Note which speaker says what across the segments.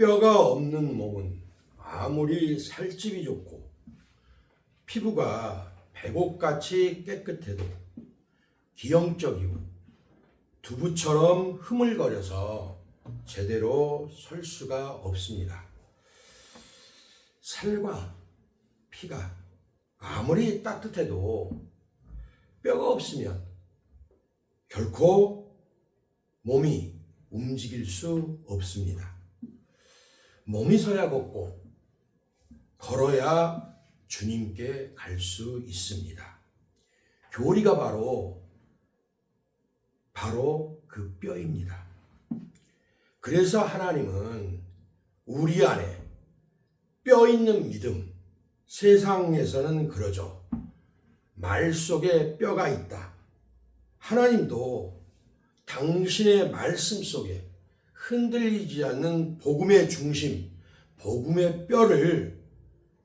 Speaker 1: 뼈가 없는 몸은 아무리 살집이 좋고 피부가 백옥같이 깨끗해도 기형적이고 두부처럼 흐물거려서 제대로 설 수가 없습니다. 살과 피가 아무리 따뜻해도 뼈가 없으면 결코 몸이 움직일 수 없습니다. 몸이 서야 걷고 걸어야 주님께 갈 수 있습니다. 교리가 바로 그 뼈입니다. 그래서 하나님은 우리 안에 뼈 있는 믿음, 세상에서는 그러죠. 말 속에 뼈가 있다. 하나님도 당신의 말씀 속에 흔들리지 않는 복음의 중심, 복음의 뼈를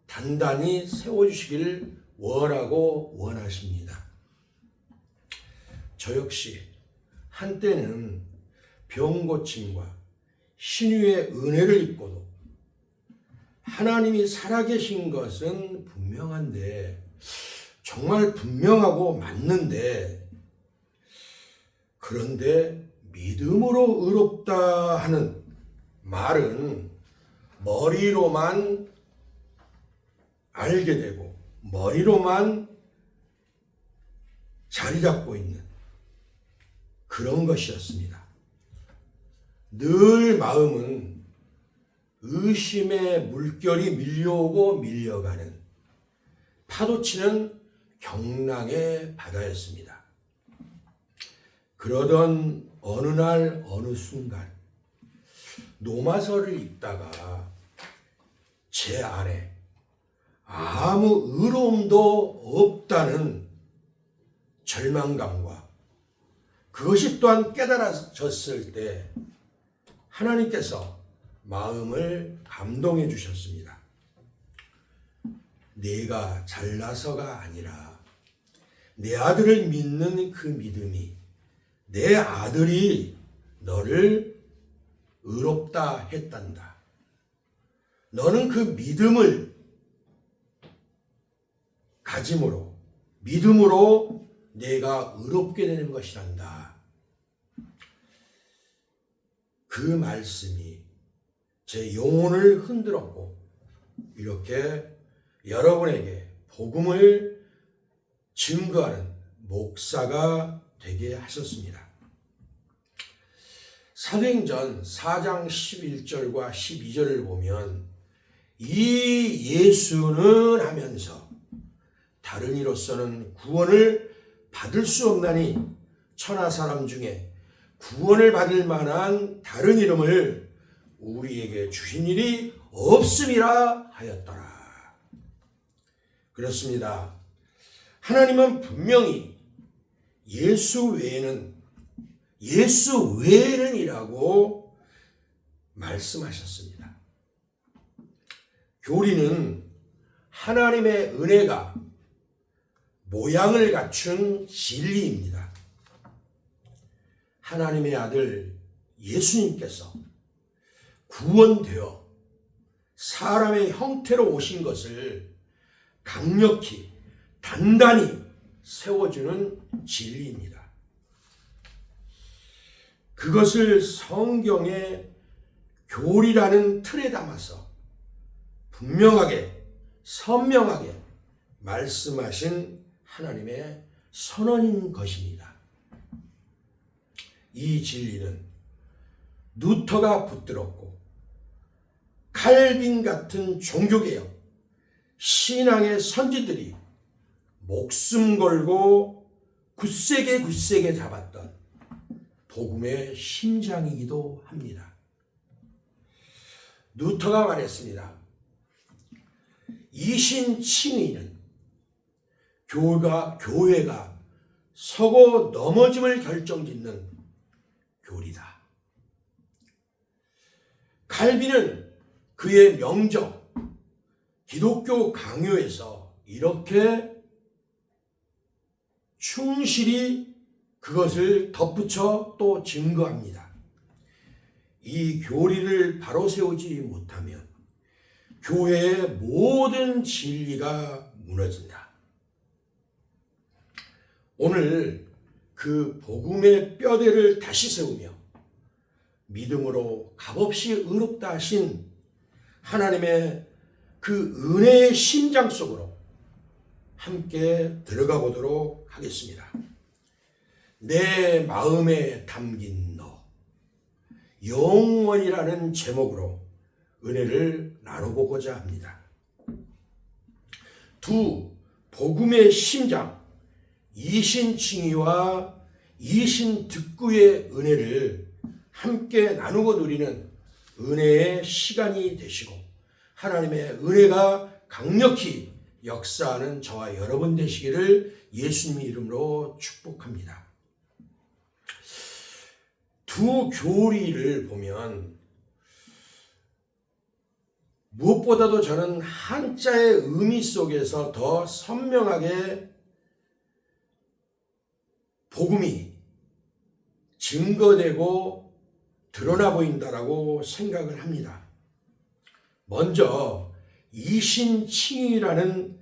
Speaker 1: 단단히 세워주시기를 원하고 원하십니다. 저 역시 한때는 병고침과 신유의 은혜를 입고도 하나님이 살아계신 것은 분명한데, 정말 분명하고 맞는데, 그런데 믿음으로 의롭다 하는 말은 머리로만 알게 되고 머리로만 자리 잡고 있는 그런 것이었습니다. 늘 마음은 의심의 물결이 밀려오고 밀려가는 파도치는 경랑의 바다였습니다. 그러던 어느 날 어느 순간 노마서를 읽다가 제 안에 아무 의로움도 없다는 절망감과 그것이 또한 깨달아졌을 때 하나님께서 마음을 감동해 주셨습니다. 내가 잘나서가 아니라 내 아들을 믿는 그 믿음이 내 아들이 너를 의롭다 했단다. 너는 그 믿음을 가짐으로 믿음으로 내가 의롭게 되는 것이란다. 그 말씀이 제 영혼을 흔들었고 이렇게 여러분에게 복음을 증거하는 목사가 되게 하셨습니다. 사도행전 4장 11절과 12절을 보면 이 예수는 하면서 다른 이로서는 구원을 받을 수 없나니 천하 사람 중에 구원을 받을 만한 다른 이름을 우리에게 주신 일이 없음이라 하였더라. 그렇습니다. 하나님은 분명히 예수 외에는이라고 말씀하셨습니다. 교리는 하나님의 은혜가 모양을 갖춘 진리입니다. 하나님의 아들 예수님께서 구원되어 사람의 형태로 오신 것을 강력히 단단히 세워주는 진리입니다. 그것을 성경의 교리라는 틀에 담아서 분명하게 선명하게 말씀하신 하나님의 선언인 것입니다. 이 진리는 루터가 붙들었고 칼빈 같은 종교개혁, 신앙의 선지들이 목숨 걸고 굳세게 잡았던 복음의 심장이기도 합니다. 루터가 말했습니다. 이신칭의는 교회가 서고 넘어짐을 결정짓는 교리다. 칼빈은 그의 명적 기독교 강요에서 이렇게 충실히 그것을 덧붙여 또 증거합니다. 이 교리를 바로 세우지 못하면 교회의 모든 진리가 무너진다. 오늘 그 복음의 뼈대를 다시 세우며 믿음으로 값없이 의롭다 하신 하나님의 그 은혜의 심장 속으로 함께 들어가 보도록 하겠습니다. 내 마음에 담긴 너, 영원이라는 제목으로 은혜를 나눠보고자 합니다. 두 복음의 심장, 이신칭의와 이신득구의 은혜를 함께 나누고 누리는 은혜의 시간이 되시고 하나님의 은혜가 강력히 역사하는 저와 여러분 되시기를 예수님의 이름으로 축복합니다. 두 교리를 보면 무엇보다도 저는 한자의 의미 속에서 더 선명하게 복음이 증거되고 드러나 보인다라고 생각을 합니다. 먼저 이신칭의라는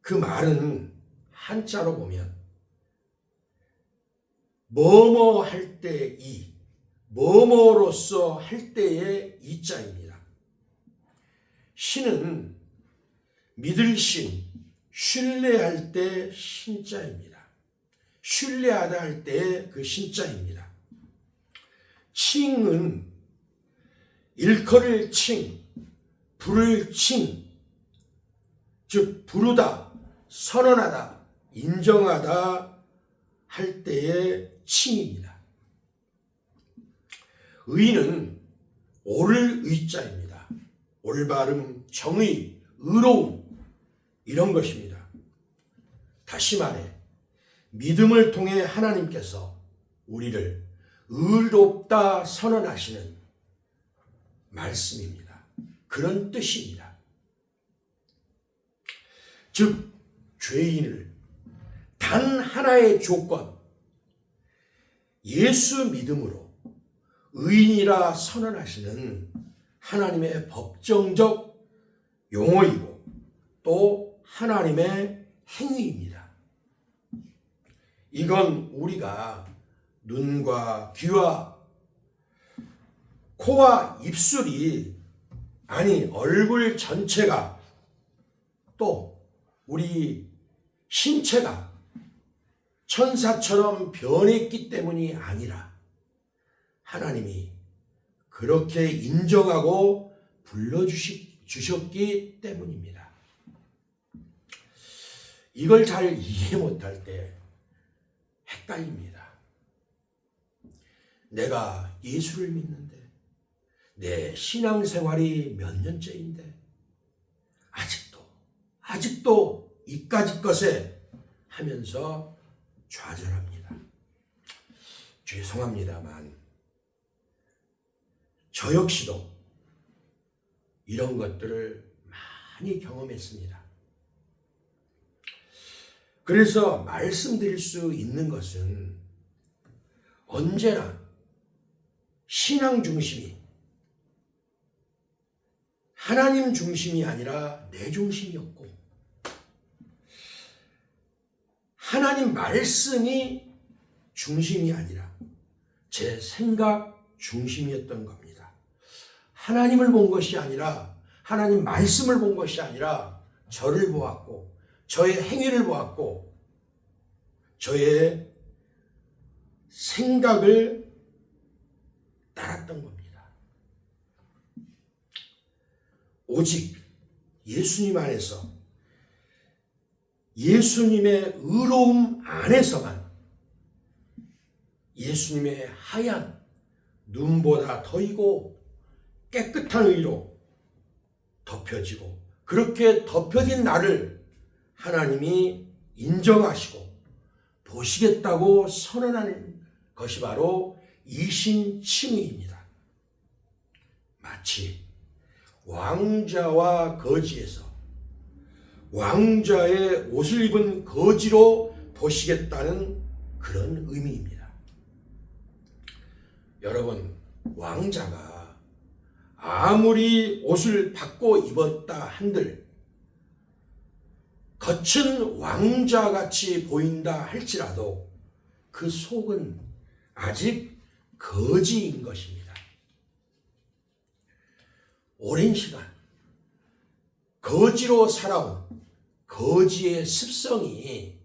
Speaker 1: 그 말은 한자로 보면 뭐뭐 할 때 이, 뭐뭐로서 할 때의 이자입니다. 신은 믿을 신, 신뢰할 때 신자입니다. 신뢰하다 할 때 그 신자입니다. 칭은 일컬을 칭, 부를 칭, 즉 부르다, 선언하다, 인정하다 할 때의 칭입니다. 의는 옳을 의자입니다. 올바름, 정의, 의로움 이런 것입니다. 다시 말해 믿음을 통해 하나님께서 우리를 의롭다 선언하시는 말씀입니다. 그런 뜻입니다. 즉 죄인을 단 하나의 조건, 예수 믿음으로 의인이라 선언하시는 하나님의 법정적 용어이고 또 하나님의 행위입니다. 이건 우리가 눈과 귀와 코와 입술이 아니 얼굴 전체가 또 우리 신체가 천사처럼 변했기 때문이 아니라 하나님이 그렇게 인정하고 불러주셨기 때문입니다. 이걸 잘 이해 못할 때 헷갈립니다. 내가 예수를 믿는데 내 신앙생활이 몇 년째인데 아직도 이까짓 것에 하면서 좌절합니다. 죄송합니다만 저 역시도 이런 것들을 많이 경험했습니다. 그래서 말씀드릴 수 있는 것은 언제나 신앙 중심이 하나님 중심이 아니라 내 중심이었고 하나님 말씀이 중심이 아니라 제 생각 중심이었던 겁니다. 하나님을 본 것이 아니라 하나님 말씀을 본 것이 아니라 저를 보았고 저의 행위를 보았고 저의 생각을 따랐던 겁니다. 오직 예수님 안에서 예수님의 의로움 안에서만 예수님의 하얀 눈보다 더이고 깨끗한 의로 덮여지고 그렇게 덮여진 나를 하나님이 인정하시고 보시겠다고 선언하는 것이 바로 이신칭의입니다. 마치 왕자와 거지에서 왕자의 옷을 입은 거지로 보시겠다는 그런 의미입니다. 여러분, 왕자가 아무리 옷을 바꿔 입었다 한들 겉은 왕자같이 보인다 할지라도 그 속은 아직 거지인 것입니다. 오랜 시간 거지로 살아온 거지의 습성이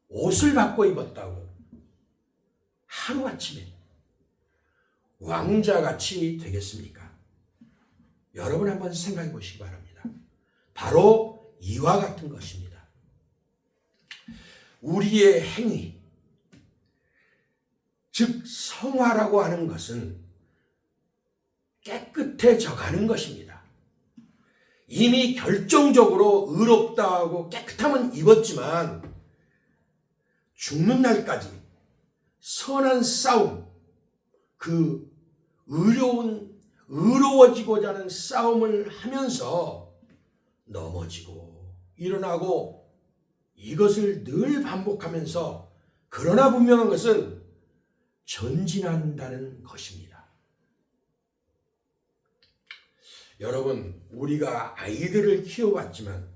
Speaker 1: 옷을 바꿔 입었다고 하루아침에 왕자같이 되겠습니까? 여러분 한번 생각해 보시기 바랍니다. 바로 이와 같은 것입니다. 우리의 행위, 즉 성화라고 하는 것은 깨끗해져 가는 것입니다. 이미 결정적으로 의롭다고 깨끗함은 입었지만 죽는 날까지 선한 싸움, 그 의로워지고자 하는 싸움을 하면서 넘어지고 일어나고 이것을 늘 반복하면서 그러나 분명한 것은 전진한다는 것입니다. 여러분, 우리가 아이들을 키워왔지만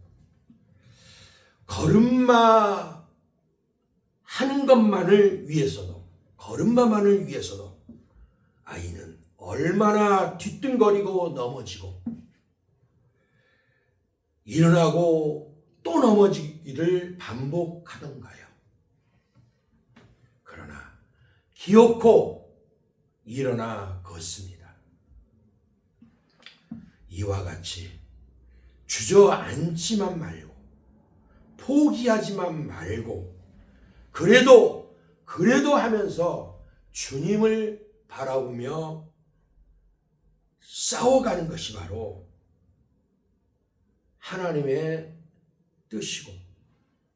Speaker 1: 걸음마 하는 것만을 위해서도 아이는 얼마나 뒤뚱거리고 넘어지고 일어나고 또 넘어지기를 반복하던가요. 그러나 기어코 일어나 걷습니다. 이와 같이 주저앉지만 말고 포기하지만 말고 그래도 하면서 주님을 바라보며 싸워가는 것이 바로 하나님의 뜻이고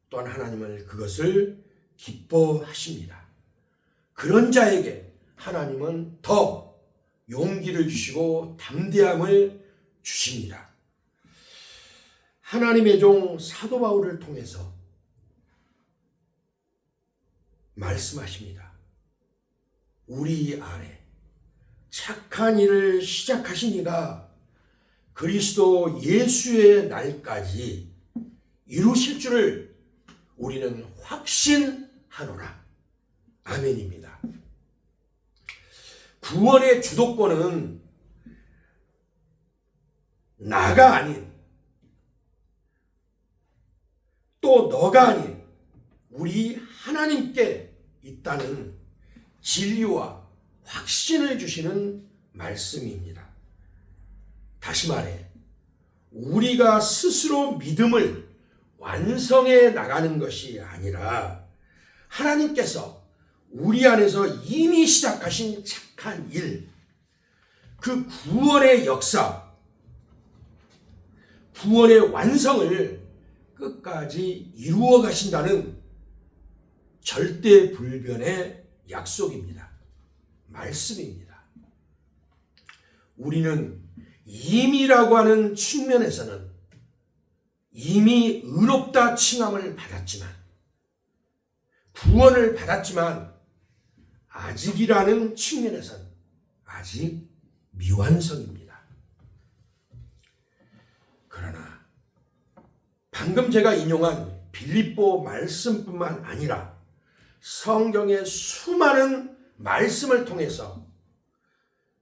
Speaker 1: 또한 하나님은 그것을 기뻐하십니다. 그런 자에게 하나님은 더 용기를 주시고 담대함을 주십니다. 하나님의 종 사도 바울을 통해서 말씀하십니다. 우리 안에 착한 일을 시작하신 이가 그리스도 예수의 날까지 이루실 줄을 우리는 확신하노라. 아멘입니다. 구원의 주도권은 나가 아닌 또 너가 아닌 우리 하나님께 있다는 진리와 확신을 주시는 말씀입니다. 다시 말해 우리가 스스로 믿음을 완성해 나가는 것이 아니라 하나님께서 우리 안에서 이미 시작하신 착한 일, 그 구원의 역사, 구원의 완성을 끝까지 이루어 가신다는 절대불변의 약속입니다. 말씀입니다. 우리는 이미라고 하는 측면에서는 이미 의롭다 칭함을 받았지만 구원을 받았지만 아직이라는 측면에서는 아직 미완성입니다. 그러나 방금 제가 인용한 빌립보 말씀뿐만 아니라 성경의 수많은 말씀을 통해서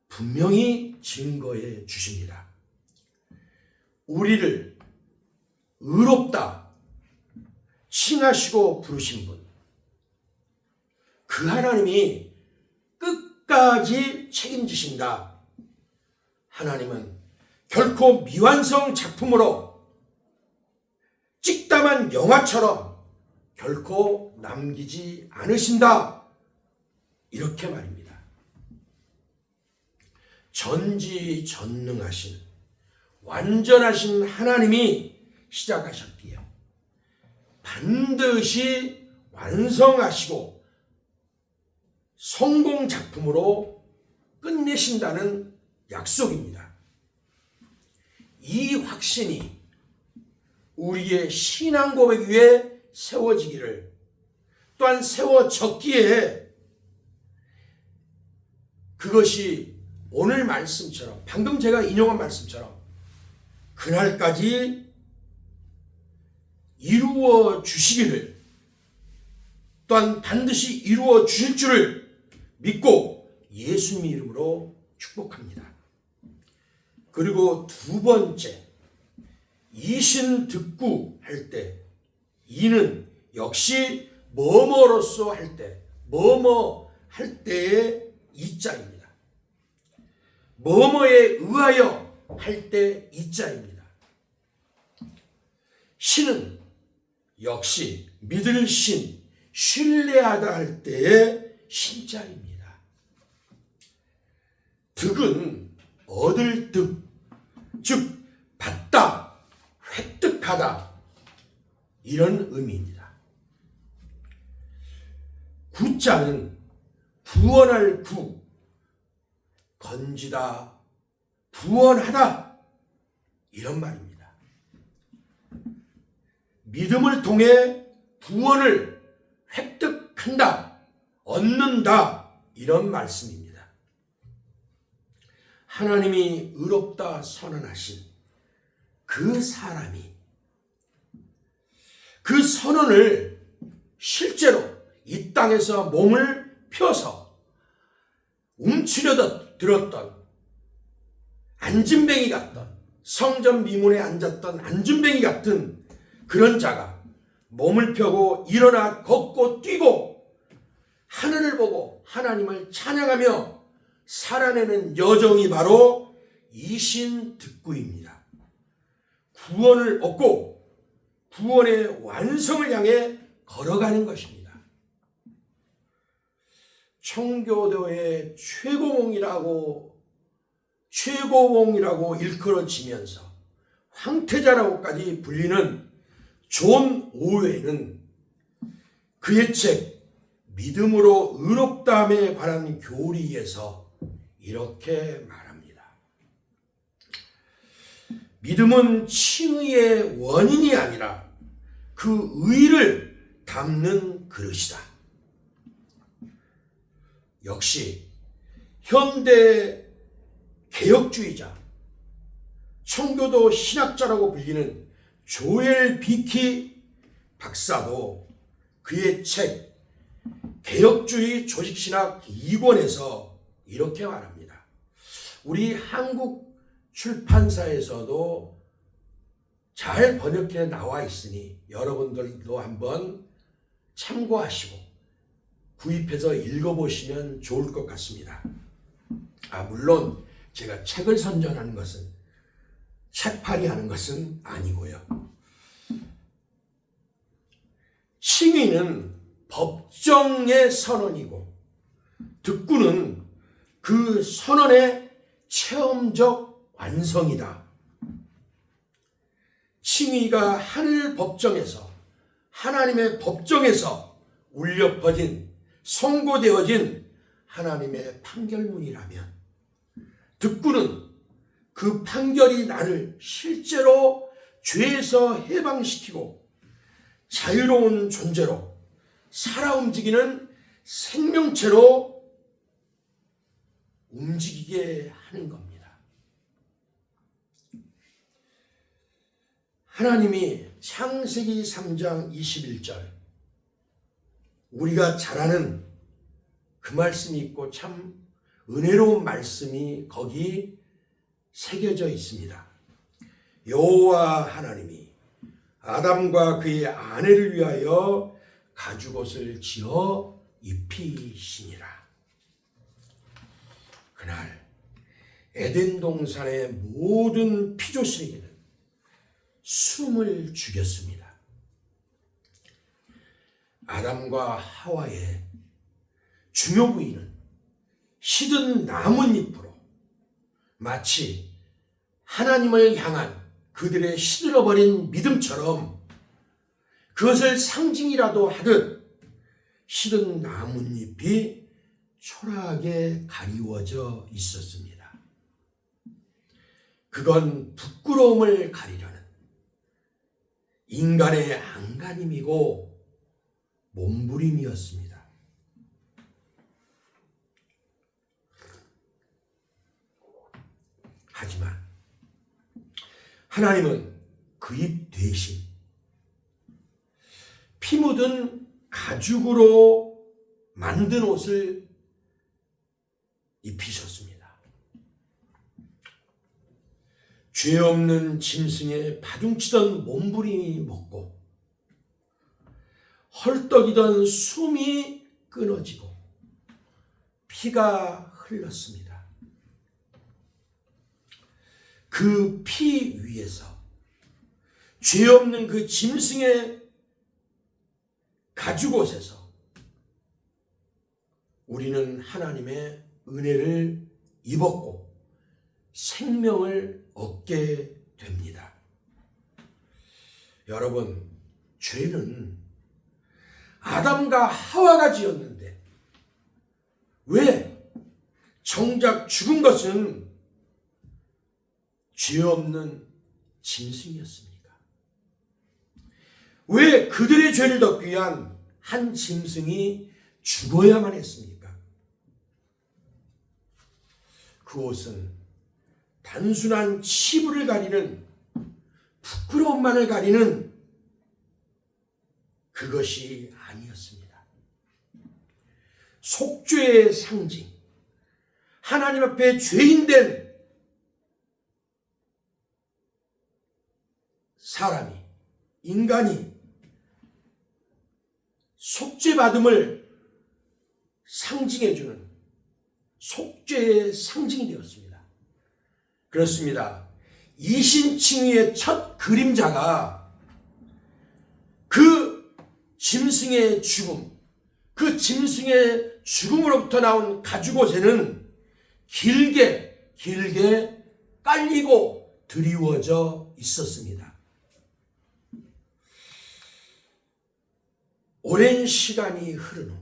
Speaker 1: 분명히 증거해 주십니다. 우리를 의롭다 칭하시고 부르신 분, 그 하나님이 끝까지 책임지신다. 하나님은 결코 미완성 작품으로 찍담한 영화처럼 결코 남기지 않으신다. 이렇게 말입니다. 전지전능하신 완전하신 하나님이 시작하셨기에 반드시 완성하시고 성공 작품으로 끝내신다는 약속입니다. 이 확신이 우리의 신앙 고백 위에 세워지기를 또한 세워졌기에 그것이 오늘 말씀처럼, 방금 제가 인용한 말씀처럼 그날까지 이루어 주시기를, 또한 반드시 이루어 주실 줄을 믿고 예수님 이름으로 축복합니다. 그리고 두 번째, 이신 듣구 할 때, 이는 역시 뭐뭐로써 할 때, 뭐뭐 할 때의 이자입니다. 뭐뭐에 의하여 할 때 이자입니다. 신은 역시 믿을 신, 신뢰하다 할 때의 신자입니다. 득은 얻을 득, 즉 받다, 획득하다, 이런 의미입니다. 구자는 구원할 구, 건지다, 구원하다, 이런 말입니다. 믿음을 통해 구원을 획득한다, 얻는다, 이런 말씀입니다. 하나님이 의롭다 선언하신 그 사람이 그 선언을 실제로 이 땅에서 몸을 펴서 움츠려 들었던 안진뱅이 같던, 성전 미문에 앉았던 안진뱅이 같은 그런 자가 몸을 펴고 일어나 걷고 뛰고 하늘을 보고 하나님을 찬양하며 살아내는 여정이 바로 이신득구입니다. 구원을 얻고 구원의 완성을 향해 걸어가는 것입니다. 청교도의 최고봉이라고 일컬어지면서 황태자라고까지 불리는 존 오웨는 그의 책 믿음으로 의롭다함에 관한 교리에서 이렇게 말합니다. 믿음은 칭의의 원인이 아니라 그 의를 담는 그릇이다. 역시 현대 개혁주의자, 청교도 신학자라고 불리는 조엘 비키 박사도 그의 책 개혁주의 조직신학 2권에서 이렇게 말합니다. 우리 한국 출판사에서도 잘 번역해 나와 있으니 여러분들도 한번 참고하시고 구입해서 읽어보시면 좋을 것 같습니다. 물론 제가 책을 선전하는 것은, 책팔이 하는 것은 아니고요. 칭의는 법정의 선언이고 득구는 그 선언의 체험적 완성이다. 칭의가 하늘 법정에서, 하나님의 법정에서 울려 퍼진, 선고되어진 하나님의 판결문이라면, 득구는 그 판결이 나를 실제로 죄에서 해방시키고 자유로운 존재로 살아 움직이는 생명체로 움직이게 하는 겁니다. 하나님이 창세기 3장 21절, 우리가 잘 아는 그 말씀이 있고 참 은혜로운 말씀이 거기 새겨져 있습니다. 여호와 하나님이 아담과 그의 아내를 위하여 가죽옷을 지어 입히시니라. 그날 에덴 동산의 모든 피조물에게는 숨을 죽였습니다. 아담과 하와의 중요 부위는 시든 나뭇잎으로 마치 하나님을 향한 그들의 시들어버린 믿음처럼 그것을 상징이라도 하듯 시든 나뭇잎이 초라하게 가리워져 있었습니다. 그건 부끄러움을 가리려는 인간의 안간힘이고 몸부림이었습니다. 하지만 하나님은 그 입 대신 피 묻은 가죽으로 만든 옷을 입히셨습니다. 죄 없는 짐승의 바둥치던 몸부림이 먹고 헐떡이던 숨이 끊어지고 피가 흘렀습니다. 그 피 위에서 죄 없는 그 짐승의 가죽옷에서 우리는 하나님의 은혜를 입었고 생명을 얻게 됩니다. 여러분, 죄는 아담과 하와가 지었는데 왜 정작 죽은 것은 죄 없는 짐승이었습니까? 왜 그들의 죄를 덮기 위한 한 짐승이 죽어야만 했습니까? 그것은 단순한 치부를 가리는, 부끄러움만을 가리는 그것이 아니었습니다. 속죄의 상징, 하나님 앞에 죄인된 사람이, 인간이 속죄받음을 상징해주는 속죄의 상징이 되었습니다. 그렇습니다. 이신칭의의 첫 그림자가 그 짐승의 죽음, 그 짐승의 죽음으로부터 나온 가죽옷에는 길게 깔리고 드리워져 있었습니다. 오랜 시간이 흐른 후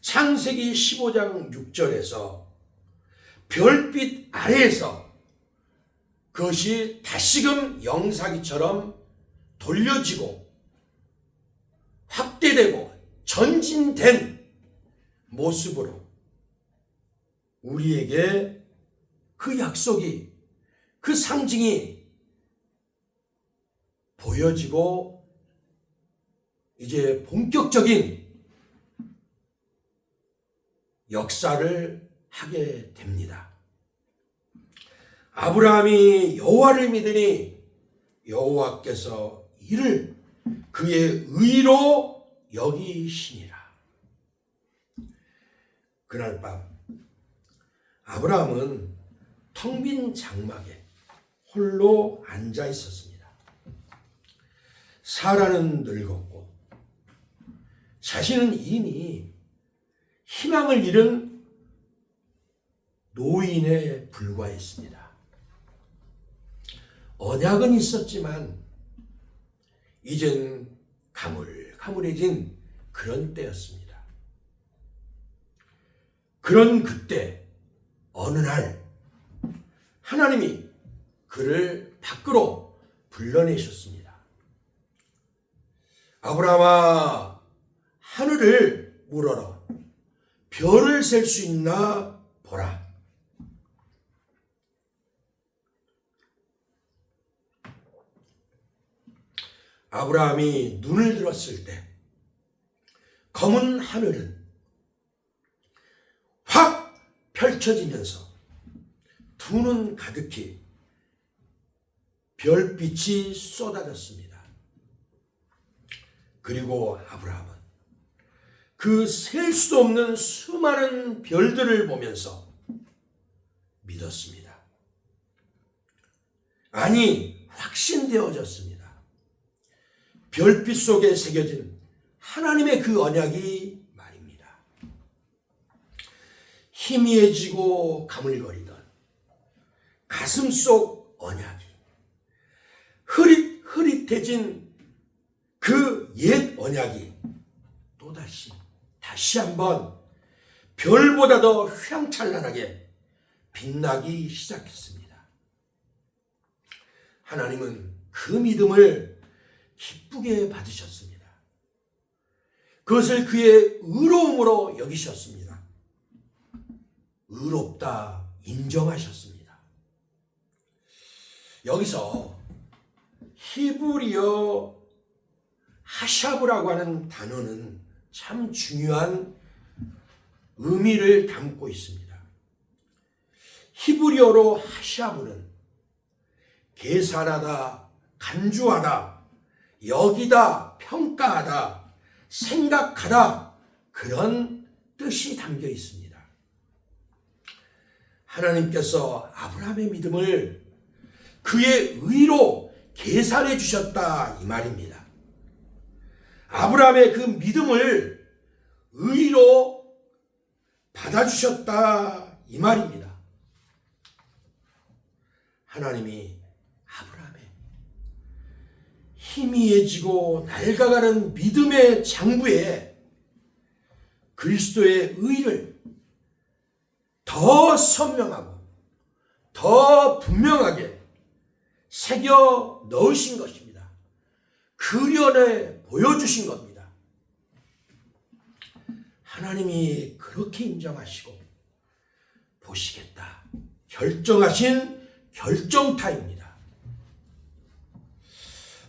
Speaker 1: 창세기 15장 6절에서 별빛 아래에서 그것이 다시금 영사기처럼 돌려지고 확대되고 전진된 모습으로 우리에게 그 약속이, 그 상징이 보여지고 이제 본격적인 역사를 하게 됩니다. 아브라함이 여호와를 믿으니 여호와께서 이를 그의 의로 여기시니라. 그날 밤 아브라함은 텅 빈 장막에 홀로 앉아 있었습니다. 사라는 늙었고 자신은 이미 희망을 잃은 노인에 불과했습니다. 언약은 있었지만 이젠 가물가물해진 그런 때였습니다. 그런 그때 어느 날 하나님이 그를 밖으로 불러내셨습니다. 아브라함아, 하늘을 우러러 별을 셀 수 있나 보라. 아브라함이 눈을 들었을 때 검은 하늘은 확 펼쳐지면서 두 눈 가득히 별빛이 쏟아졌습니다. 그리고 아브라함은 그 셀 수 없는 수많은 별들을 보면서 믿었습니다. 아니, 확신되어졌습니다. 별빛 속에 새겨진 하나님의 그 언약이 말입니다. 희미해지고 가물거리던 가슴 속 언약이 흐릿해진 그 옛 언약이 다시 한번 별보다 더 휘황찬란하게 빛나기 시작했습니다. 하나님은 그 믿음을 기쁘게 받으셨습니다. 그것을 그의 의로움으로 여기셨습니다. 의롭다 인정하셨습니다. 여기서 히브리어 하샤브라고 하는 단어는 참 중요한 의미를 담고 있습니다. 히브리어로 하샤브는 계산하다, 간주하다, 여기다, 평가하다, 생각하다, 그런 뜻이 담겨 있습니다. 하나님께서 아브라함의 믿음을 그의 의로 계산해 주셨다, 이 말입니다. 아브라함의 그 믿음을 의로 받아주셨다, 이 말입니다. 하나님이 아브라함의 희미해지고 낡아가는 믿음의 장부에 그리스도의 의를 더 선명하고 더 분명하게 새겨 넣으신 것입니다. 그려내 보여주신 겁니다. 하나님이 그렇게 인정하시고 보시겠다 결정하신 결정타입니다.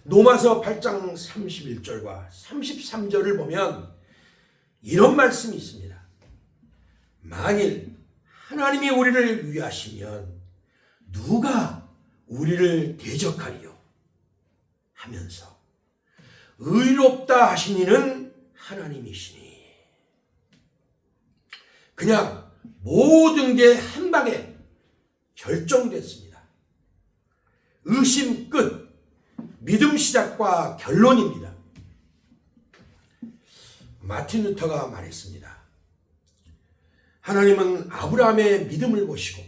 Speaker 1: 로마서 8장 31절과 33절을 보면 이런 말씀이 있습니다. 만일 하나님이 우리를 위하시면 누가 우리를 대적하리요 하면서 의롭다 하신 이는 하나님이시니. 그냥 모든 게 한 방에 결정됐습니다. 의심 끝, 믿음 시작과 결론입니다. 마틴 루터가 말했습니다. 하나님은 아브라함의 믿음을 보시고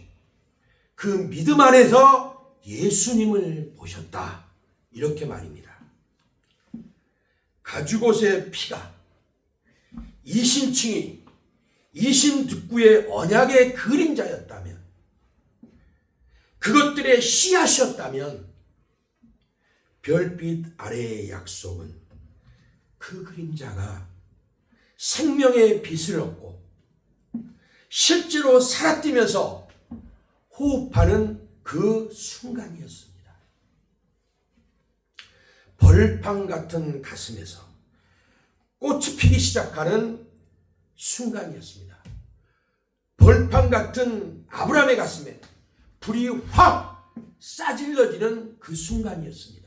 Speaker 1: 그 믿음 안에서 예수님을 보셨다, 이렇게 말입니다. 가죽옷의 피가 이신층이 이신득구의 언약의 그림자였다면, 그것들의 씨앗이었다면 별빛 아래의 약속은 그 그림자가 생명의 빛을 얻고 실제로 살아뛰면서 호흡하는 그 순간이었습니다. 벌판 같은 가슴에서 꽃이 피기 시작하는 순간이었습니다. 벌판 같은 아브라함의 가슴에 불이 확 싸질러지는 그 순간이었습니다.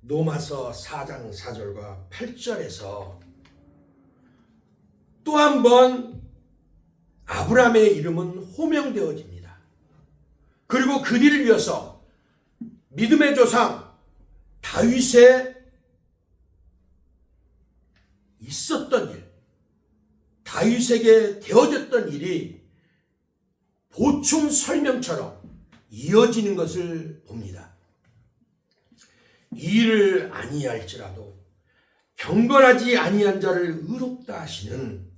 Speaker 1: 로마서 4장 4절과 8절에서 또 한 번 아브라함의 이름은 호명되어집니다. 그리고 그 뒤를 이어서 믿음의 조상 다윗의 있었던 일, 다윗에게 되어졌던 일이 보충 설명처럼 이어지는 것을 봅니다. 이를 아니할지라도 경건하지 아니한 자를 의롭다 하시는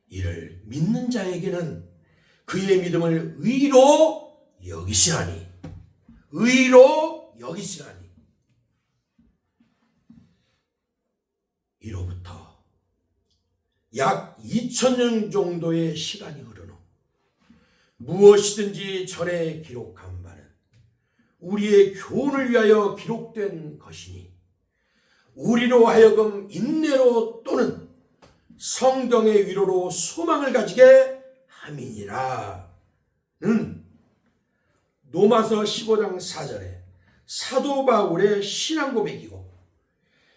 Speaker 1: 이를 믿는 자에게는 그의 믿음을 의로 여기시라니, 의로 여기시라니. 이로부터 약 2000년 정도의 시간이 흐른 후 무엇이든지 전에 기록한 바는 우리의 교훈을 위하여 기록된 것이니 우리로 하여금 인내로 또는 성경의 위로로 소망을 가지게 함이니라는 로마서 15장 4절에 사도 바울의 신앙 고백이고,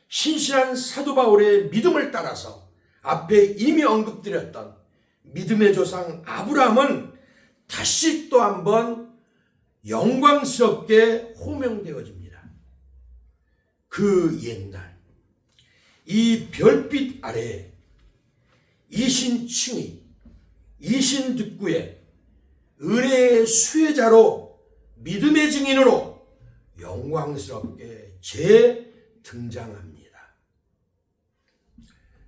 Speaker 1: 신실한 사도 바울의 믿음을 따라서 앞에 이미 언급드렸던 믿음의 조상 아브라함은 다시 또 한 번 영광스럽게 호명되어집니다. 그 옛날 이 별빛 아래에 이신층이 이신득구의 은혜의 수혜자로 믿음의 증인으로 영광스럽게 재등장합니다.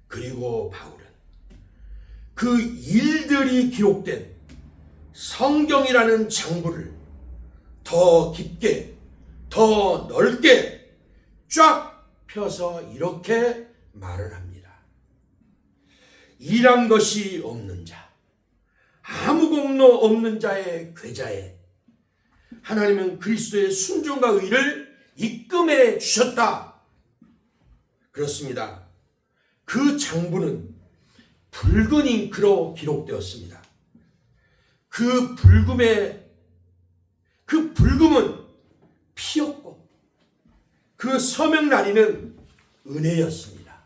Speaker 1: 그리고 바울은 그 일들이 기록된 성경이라는 장부를 더 깊게, 더 넓게 쫙 펴서 이렇게 말을 합니다. 일한 것이 없는 자, 아무 공로 없는 자의 괴자에 하나님은 그리스도의 순종과 의를 입금해 주셨다. 그렇습니다. 그 장부는 붉은 잉크로 기록되었습니다. 그 붉음은 피였고 그 서명 난이는 은혜였습니다.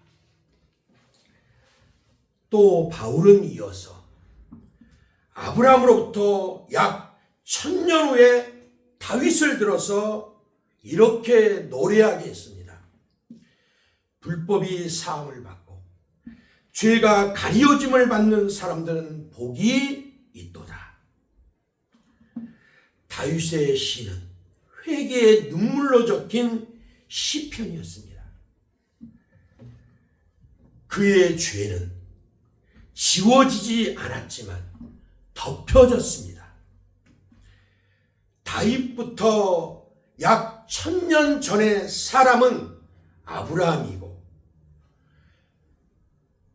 Speaker 1: 또 바울은 이어서 아브라함으로부터 약 1000년 후에 다윗을 들어서 이렇게 노래하게 했습니다. 불법이 사함을 받고 죄가 가리워짐을 받는 사람들은 복이 있도다. 다윗의 시는 회개의 눈물로 적힌 시편이었습니다. 그의 죄는 지워지지 않았지만 덮여졌습니다. 다윗부터 약 1000년 전의 사람은 아브라함이고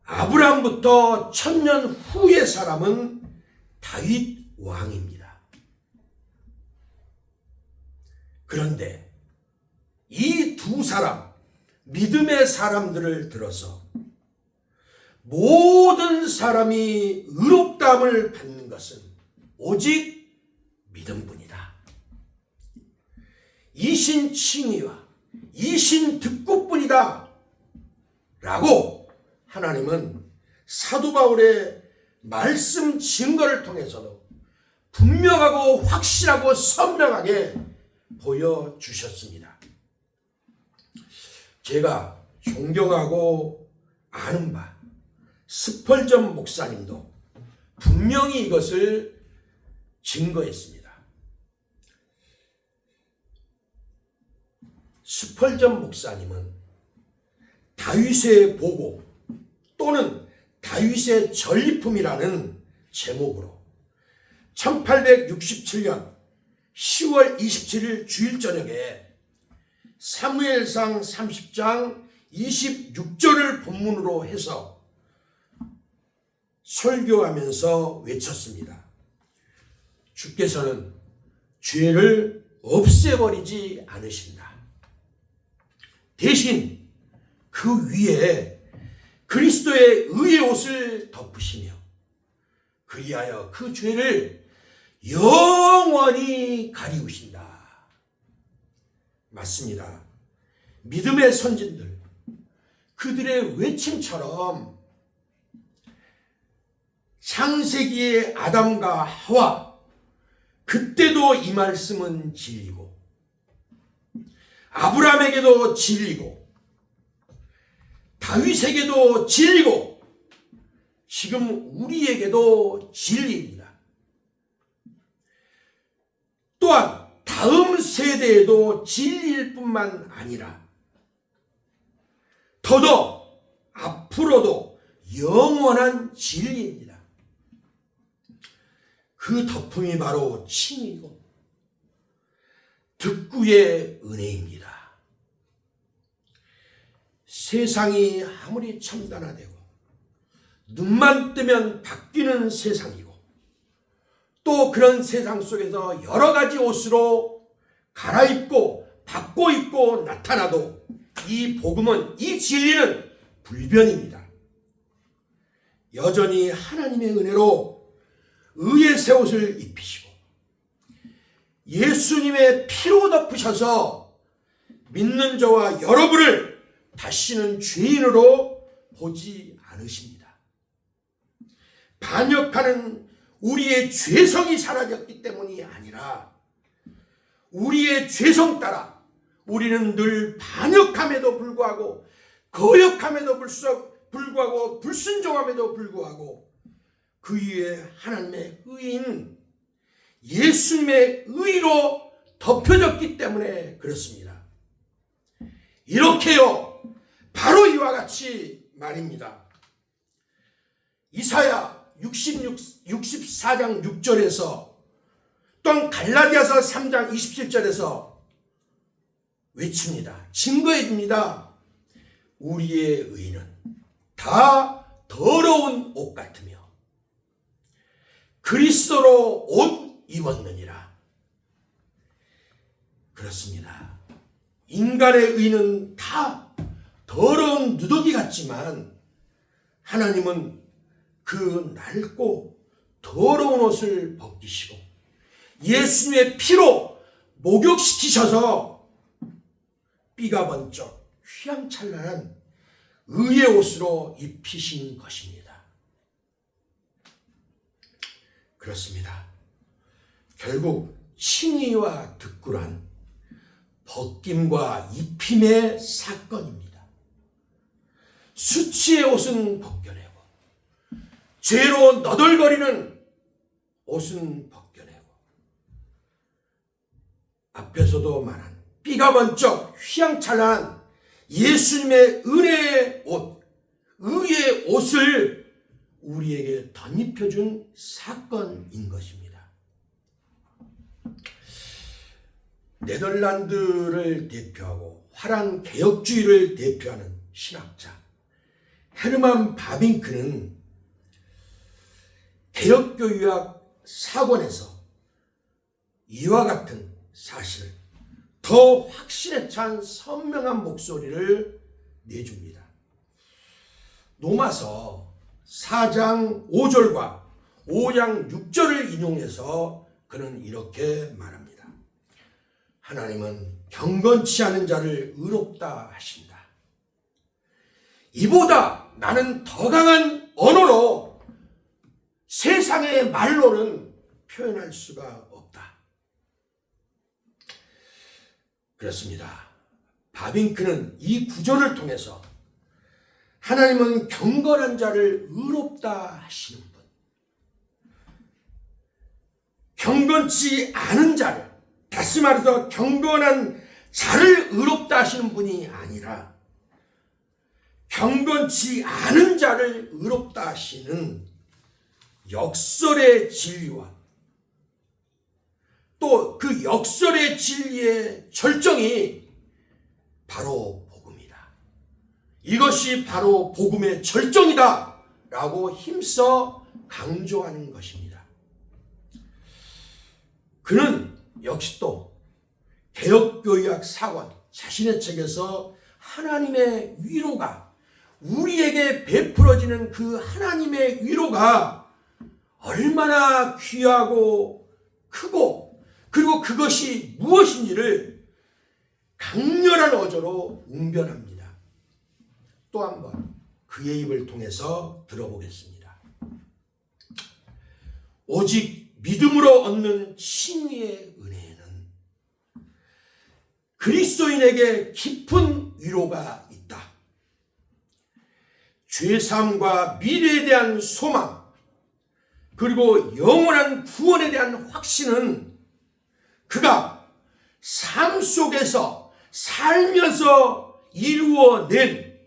Speaker 1: 아브라함부터 1000년 후의 사람은 다윗 왕입니다. 그런데 이 두 사람, 믿음의 사람들을 들어서 모든 사람이 의롭다함을 받는 것은 오직 믿음뿐이다. 이신 칭의와 이신 득구뿐이다. 라고 하나님은 사도 바울의 말씀 증거를 통해서도 분명하고 확실하고 선명하게 보여주셨습니다. 제가 존경하고 아는 바 스펄전 목사님도 분명히 이것을 증거했습니다. 스펄전 목사님은 다윗의 보고 또는 다윗의 전리품이라는 제목으로 1867년 10월 27일 주일 저녁에 사무엘상 30장 26절을 본문으로 해서 설교하면서 외쳤습니다. 주께서는 죄를 없애버리지 않으신다. 대신 그 위에 그리스도의 의의 옷을 덮으시며 그리하여 그 죄를 영원히 가리우신다. 맞습니다. 믿음의 선진들, 그들의 외침처럼 창세기의 아담과 하와, 그때도 이 말씀은 진리고 아브라함에게도 진리고 다윗에게도 진리고 지금 우리에게도 진리입니다. 또한 다음 세대에도 진리일 뿐만 아니라 더더 앞으로도 영원한 진리입니다. 그 덮음이 바로 칭의고 득구의 은혜입니다. 세상이 아무리 첨단화되고 눈만 뜨면 바뀌는 세상이고 또 그런 세상 속에서 여러 가지 옷으로 갈아입고 바꿔 입고 나타나도 이 복음은, 이 진리는 불변입니다. 여전히 하나님의 은혜로 의의 새 옷을 입히시고 예수님의 피로 덮으셔서 믿는 저와 여러분을 다시는 죄인으로 보지 않으십니다. 반역하는 우리의 죄성이 사라졌기 때문이 아니라 우리의 죄성 따라 우리는 늘 반역함에도 불구하고 거역함에도 불구하고 불순종함에도 불구하고 그 위에 하나님의 의인 예수님의 의로 덮여졌기 때문에 그렇습니다. 이렇게요, 바로 이와 같이 말입니다. 이사야 64장 6절에서 또한 갈라디아서 3장 27절에서 외칩니다. 증거해 줍니다. 우리의 의는 다 더러운 옷 같으며 그리스도로 옷 입었느니라. 그렇습니다. 인간의 의는 다 더러운 누더기 같지만 하나님은 그 낡고 더러운 옷을 벗기시고 예수님의 피로 목욕시키셔서 삐가 번쩍 휘황찬란한 의의 옷으로 입히신 것입니다. 그렇습니다. 결국 칭의와 득구란 벗김과 입힘의 사건입니다. 수치의 옷은 벗겨내고 죄로 너덜거리는 옷은 벗겨내고 앞에서도 말한 삐가 번쩍 휘황찬란한 예수님의 은혜의 옷, 의의 옷을 우리에게 덧입혀준 사건인 것입니다. 네덜란드를 대표하고 화랑 개혁주의를 대표하는 신학자 헤르만 바빙크는 개혁교유학 사권에서 이와 같은 사실을 더 확신에 찬 선명한 목소리를 내줍니다. 로마서 4장 5절과 5장 6절을 인용해서 그는 이렇게 말합니다. 하나님은 경건치 않은 자를 의롭다 하신다. 이보다 나는 더 강한 언어로 세상의 말로는 표현할 수가 없다. 그렇습니다. 바빙크는 이 구절을 통해서 하나님은 경건한 자를 의롭다 하시는 분, 경건치 않은 자를, 다시 말해서 경건한 자를 의롭다 하시는 분이 아니라 경건치 않은 자를 의롭다 하시는 역설의 진리와 또 그 역설의 진리의 절정이 바로 복음이다. 이것이 바로 복음의 절정이다 라고 힘써 강조하는 것입니다. 그는 역시 또 개혁교유학 사관 자신의 책에서 하나님의 위로가 우리에게 베풀어지는 그 하나님의 위로가 얼마나 귀하고 크고 그리고 그것이 무엇인지를 강렬한 어조로 웅변합니다. 또 한 번 그의 입을 통해서 들어보겠습니다. 오직 믿음으로 얻는 칭의의 은혜에는 그리스도인에게 깊은 위로가 있다. 죄사함과 미래에 대한 소망 그리고 영원한 구원에 대한 확신은 그가 삶 속에서 살면서 이루어낸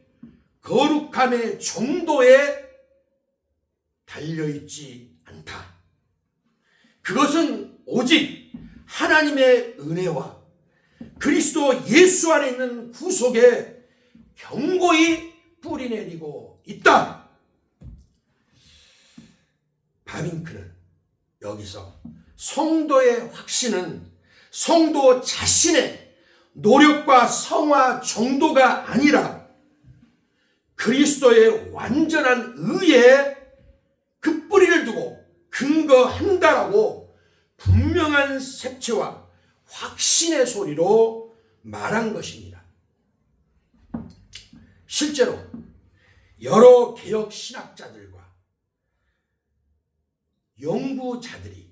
Speaker 1: 거룩함의 정도에 달려있지 않다. 그것은 오직 하나님의 은혜와 그리스도 예수 안에 있는 구속에 견고히 뿌리내리고 있다. 바빙크는 여기서 성도의 확신은 성도 자신의 노력과 성화 정도가 아니라 그리스도의 완전한 의에 그 뿌리를 두고 근거한다라고 분명한 색채와 확신의 소리로 말한 것입니다. 실제로 여러 개혁 신학자들과 연구자들이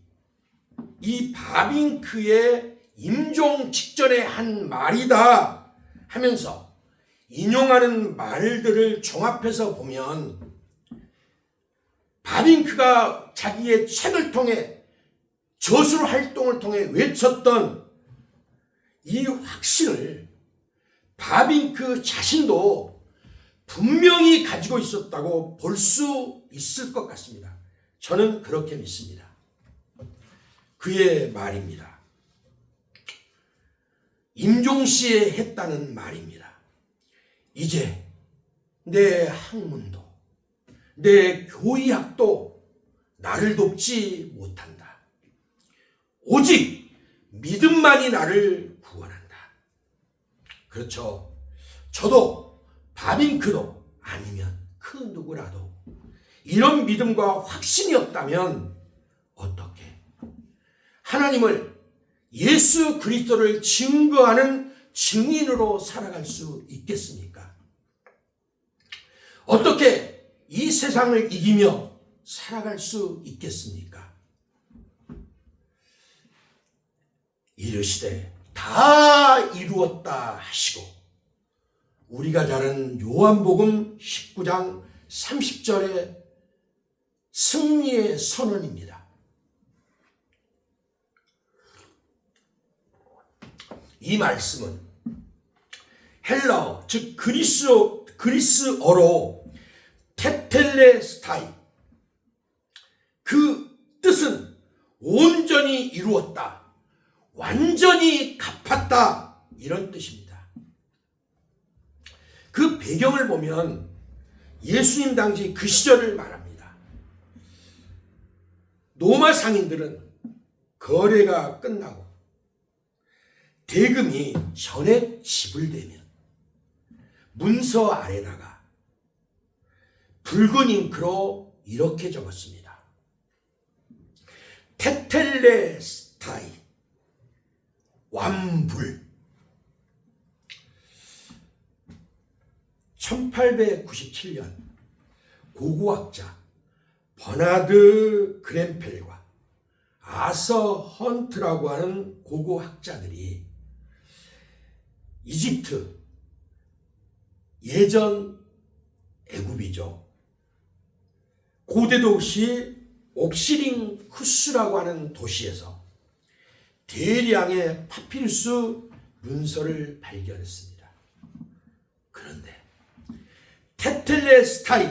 Speaker 1: 이 바빙크의 임종 직전에 한 말이다 하면서 인용하는 말들을 종합해서 보면 바빙크가 자기의 책을 통해 저술 활동을 통해 외쳤던 이 확신을 바빙크 자신도 분명히 가지고 있었다고 볼 수 있을 것 같습니다. 저는 그렇게 믿습니다. 그의 말입니다. 임종시에 했다는 말입니다. 이제 내 학문도 내 교의학도 나를 돕지 못한다. 오직 믿음만이 나를 구원한다. 그렇죠. 저도 바빙크도 아니면 그 누구라도 이런 믿음과 확신이 없다면 어떻게 하나님을 예수 그리스도를 증거하는 증인으로 살아갈 수 있겠습니까? 어떻게 이 세상을 이기며 살아갈 수 있겠습니까? 이르시되 다 이루었다 하시고 우리가 잘 아는 요한복음 19장 30절의 승리의 선언입니다. 이 말씀은 헬라어 즉 그리스어로 테텔레스타이, 그 뜻은 온전히 이루었다, 완전히 갚았다, 이런 뜻입니다. 그 배경을 보면 예수님 당시 그 시절을 말합니다. 로마 상인들은 거래가 끝나고 대금이 전액 지불되면 문서 아래다가 붉은 잉크로 이렇게 적었습니다. 테텔레스타이, 완불. 1897년 고고학자 버나드 그램펠과 아서 헌트라고 하는 고고학자들이 이집트, 예전 애굽이죠, 고대 도시 옥시링쿠스라고 하는 도시에서 대량의 파피루스 문서를 발견했습니다. 그런데 테텔레스타이,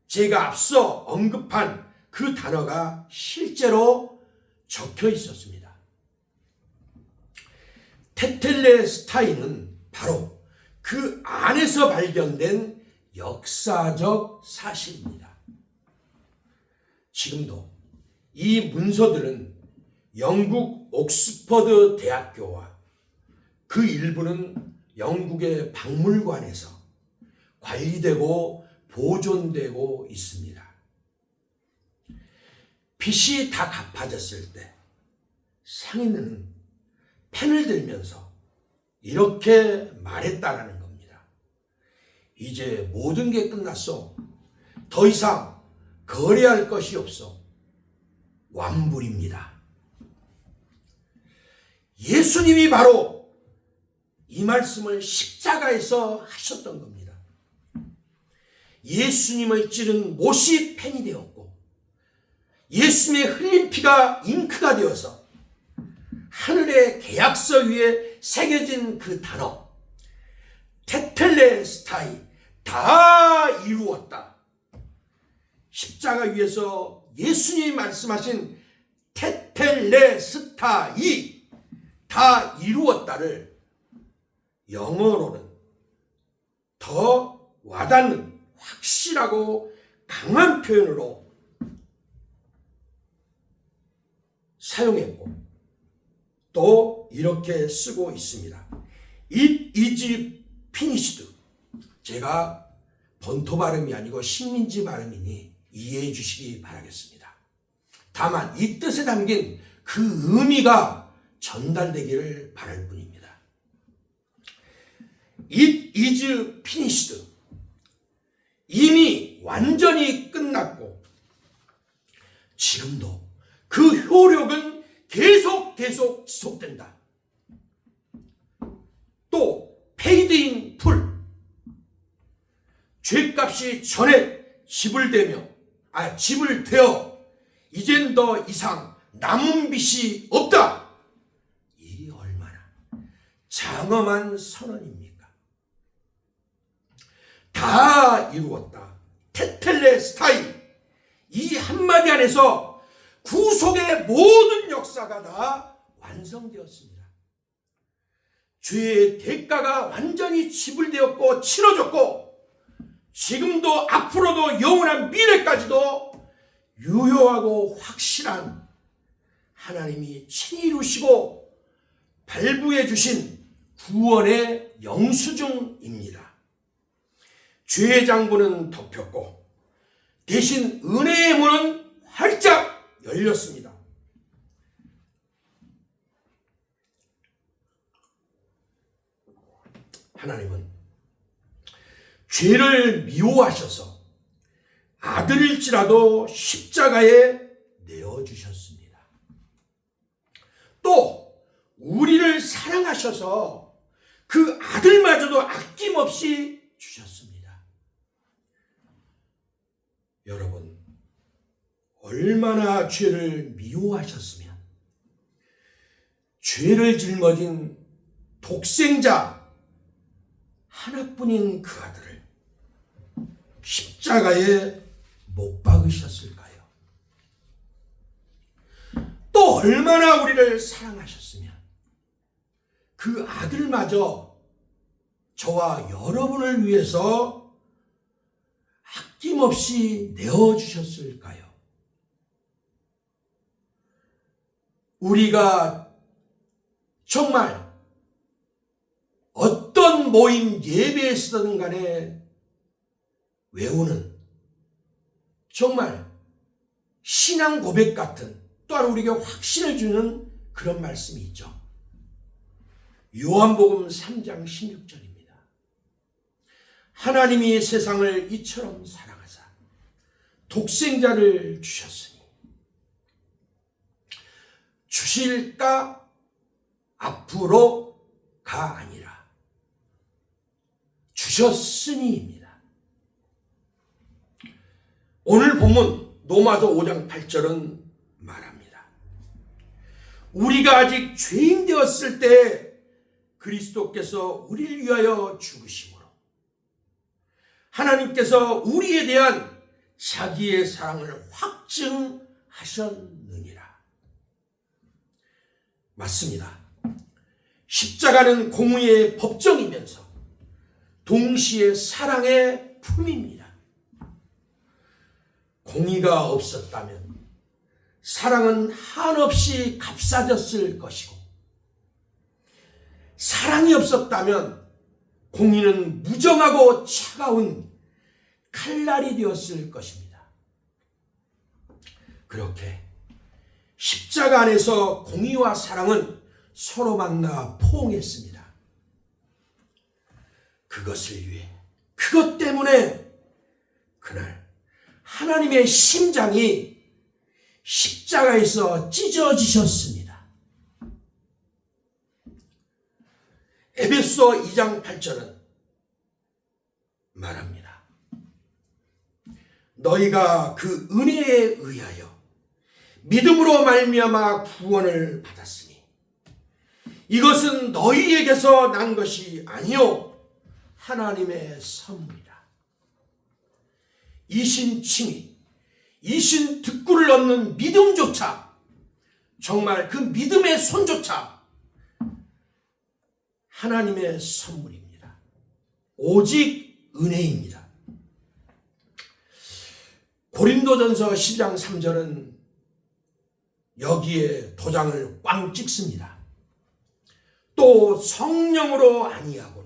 Speaker 1: 제가 앞서 언급한 그 단어가 실제로 적혀 있었습니다. 테텔레스타이는 바로 그 안에서 발견된 역사적 사실입니다. 지금도 이 문서들은 영국 옥스퍼드 대학교와 그 일부는 영국의 박물관에서 관리되고 보존되고 있습니다. 빚이 다 갚아졌을 때 상인은 펜을 들면서 이렇게 말했다라는 겁니다. 이제 모든 게 끝났어. 더 이상 거래할 것이 없어. 완불입니다. 예수님이 바로 이 말씀을 십자가에서 하셨던 겁니다. 예수님을 찌른 못이 펜이 되었고 예수님의 흘린 피가 잉크가 되어서 하늘의 계약서 위에 새겨진 그 단어 테텔레스타이, 다 이루었다. 십자가 위에서 예수님이 말씀하신 테텔레스타이, 다 이루었다를 영어로는 더 와닿는 확실하고 강한 표현으로 사용했고 또 이렇게 쓰고 있습니다. It is finished. 제가 본토 발음이 아니고 식민지 발음이니 이해해 주시기 바라겠습니다. 다만 이 뜻에 담긴 그 의미가 전달되기를 바랄 뿐입니다. It is finished. 이미 완전히 끝났고 지금도 그 효력은 계속 지속된다. 또 paid in full. 죄값이 전액 지불되어 이젠 더 이상 남은 빚이 없다. 이 얼마나 장엄한 선언입니까? 다 이루었다. 테텔레스타이, 이 한마디 안에서 구속의 모든 역사가 다 완성되었습니다. 죄의 대가가 완전히 지불되었고 치러졌고 지금도 앞으로도 영원한 미래까지도 유효하고 확실한 하나님이 친히 이루시고 발부해 주신 구원의 영수증입니다. 죄의 장부는 덮였고 대신 은혜의 문은 활짝 열렸습니다. 하나님은 죄를 미워하셔서 아들일지라도 십자가에 내어주셨습니다. 또 우리를 사랑하셔서 그 아들마저도 아낌없이 주셨습니다. 여러분, 얼마나 죄를 미워하셨으면 죄를 짊어진 독생자 하나뿐인 그 아들을 십자가에 못 박으셨을까요? 또 얼마나 우리를 사랑하셨으면 그 아들마저 저와 여러분을 위해서 아낌없이 내어주셨을까요? 우리가 정말 어떤 모임 예배에서든 간에 외우는 정말 신앙 고백 같은 또한 우리에게 확신을 주는 그런 말씀이 있죠. 요한복음 3장 16절입니다. 하나님이 세상을 이처럼 사랑하사 독생자를 주셨으니 주실까 앞으로가 아니라 주셨으니입니다. 오늘 본문 로마서 5장 8절은 말합니다. 우리가 아직 죄인 되었을 때 그리스도께서 우리를 위하여 죽으심으로 하나님께서 우리에 대한 자기의 사랑을 확증하셨느니라. 맞습니다. 십자가는 공의의 법정이면서 동시에 사랑의 품입니다. 공의가 없었다면 사랑은 한없이 값싸졌을 것이고 사랑이 없었다면 공의는 무정하고 차가운 칼날이 되었을 것입니다. 그렇게 십자가 안에서 공의와 사랑은 서로 만나 포옹했습니다. 그것을 위해, 그것 때문에 그날 하나님의 심장이 십자가에서 찢어지셨습니다. 에베소 2장 8절은 말합니다. 너희가 그 은혜에 의하여 믿음으로 말미암아 구원을 받았으니 이것은 너희에게서 난 것이 아니요 하나님의 선물이라. 이신칭의, 이신득구를 얻는 믿음조차, 정말 그 믿음의 손조차 하나님의 선물입니다. 오직 은혜입니다. 고린도전서 10장 3절은 여기에 도장을 꽝 찍습니다. 또 성령으로 아니하고는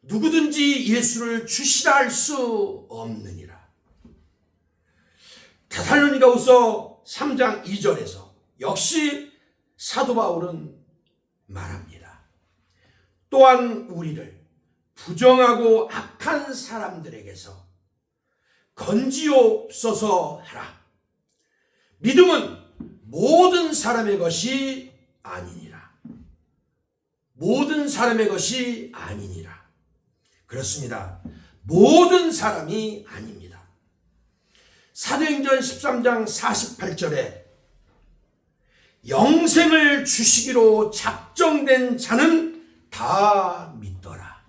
Speaker 1: 누구든지 예수를 주시라 할 수 없느니라. 데살로니가후서 3장 2절에서 역시 사도 바울은 말합니다. 또한 우리를 부정하고 악한 사람들에게서 건지옵소서 하라. 믿음은 모든 사람의 것이 아니니라. 모든 사람의 것이 아니니라. 그렇습니다. 모든 사람이 아닙니다. 사도행전 13장 48절에 영생을 주시기로 작정된 자는 다 믿더라.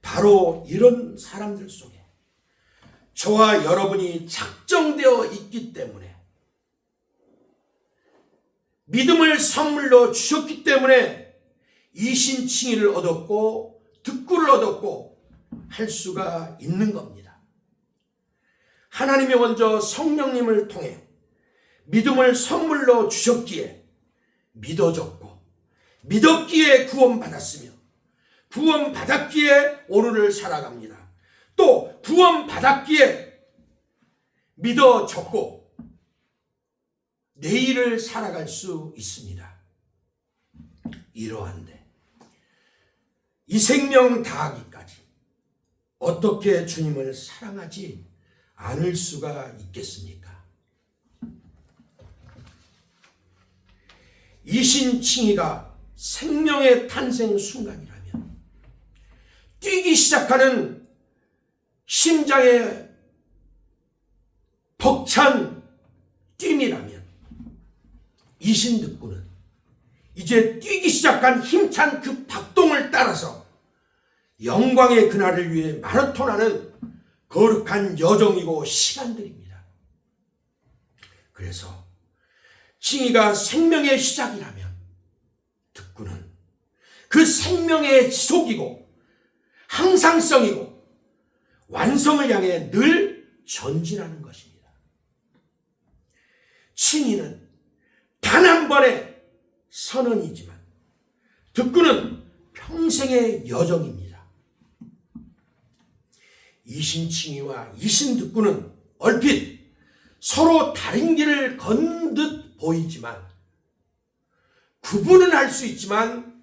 Speaker 1: 바로 이런 사람들 속에 저와 여러분이 작정되어 있기 때문에, 믿음을 선물로 주셨기 때문에 이신칭의를 얻었고 득구를 얻었고 할 수가 있는 겁니다. 하나님이 먼저 성령님을 통해 믿음을 선물로 주셨기에 믿어졌고 믿었기에 구원받았으며 구원받았기에 오늘을 살아갑니다. 또 구원받았기에 믿어졌고 내일을 살아갈 수 있습니다. 이러한데 이 생명 다하기까지 어떻게 주님을 사랑하지 않을 수가 있겠습니까? 이신칭의가 생명의 탄생 순간이라면, 뛰기 시작하는 심장의 벅찬 뜀이라면, 이신득구는 이제 뛰기 시작한 힘찬 그 박동을 따라서 영광의 그날을 위해 마라톤하는 거룩한 여정이고 시간들입니다. 그래서 칭의가 생명의 시작이라면 득구는 그 생명의 지속이고 항상성이고 완성을 향해 늘 전진하는 것입니다. 칭의는 단 한 번의 선언이지만 득구는 평생의 여정입니다. 이신칭의와 이신득구는 얼핏 서로 다른 길을 건 듯 보이지만, 구분은 할 수 있지만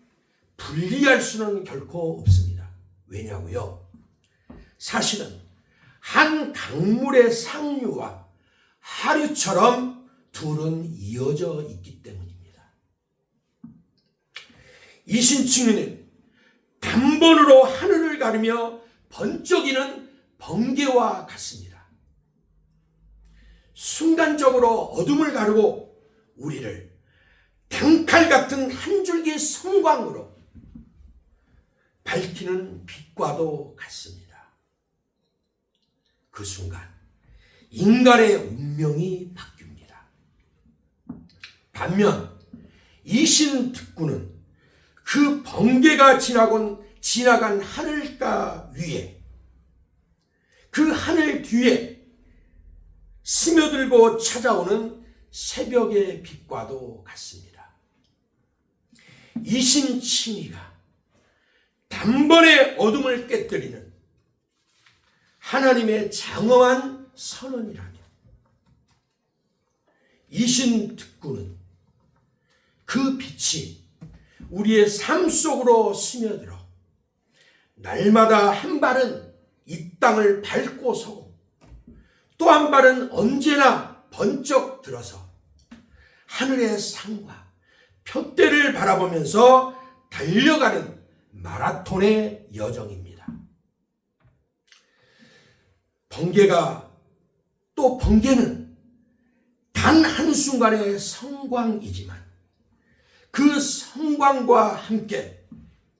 Speaker 1: 분리할 수는 결코 없습니다. 왜냐고요? 사실은 한 강물의 상류와 하류처럼 둘은 이어져 있기 때문입니다. 이신칭의는 단번으로 하늘을 가르며 번쩍이는 번개와 같습니다. 순간적으로 어둠을 가르고 우리를 단칼 같은 한 줄기 성광으로 밝히는 빛과도 같습니다. 그 순간 인간의 운명이 바뀝니다. 반면 이신득구는 그 번개가 지나간 하늘가 위에, 그 하늘 뒤에 스며들고 찾아오는 새벽의 빛과도 같습니다. 이신칭의가 단번에 어둠을 깨뜨리는 하나님의 장엄한 선언이라면, 이신득구는 그 빛이 우리의 삶 속으로 스며들어 날마다 한 발은 이 땅을 밟고 서고 또 한 발은 언제나 번쩍 들어서 하늘의 상과 표대를 바라보면서 달려가는 마라톤의 여정입니다. 번개는 단 한순간의 성광이지만 그 성광과 함께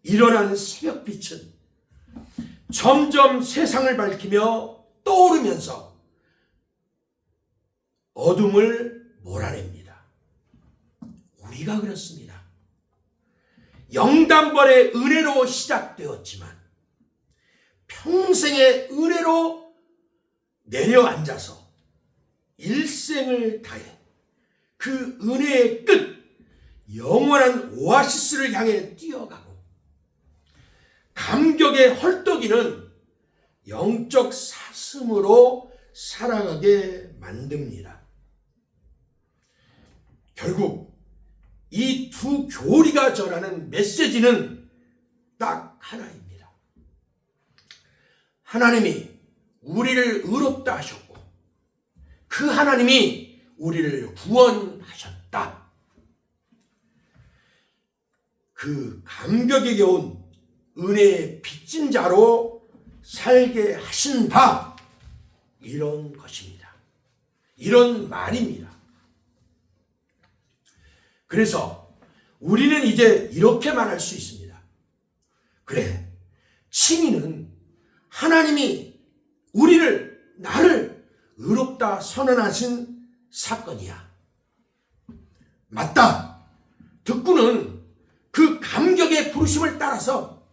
Speaker 1: 일어나는 새벽빛은 점점 세상을 밝히며 떠오르면서 어둠을 몰아냅니다. 우리가 그렇습니다. 영단번의 은혜로 시작되었지만 평생의 은혜로 내려앉아서 일생을 다해 그 은혜의 끝, 영원한 오아시스를 향해 뛰어가고 감격의 헐떡이는 영적 사슴으로 살아가게 만듭니다. 결국 이 두 교리가 전하는 메시지는 딱 하나입니다. 하나님이 우리를 의롭다 하셨고 그 하나님이 우리를 구원하셨다. 그 감격에 겨운 은혜의 빚진 자로 살게 하신다. 이런 것입니다. 이런 말입니다. 그래서 우리는 이제 이렇게 말할 수 있습니다. 그래, 칭의는 하나님이 나를 의롭다 선언하신 사건이야. 맞다. 득구는 그 감격의 부르심을 따라서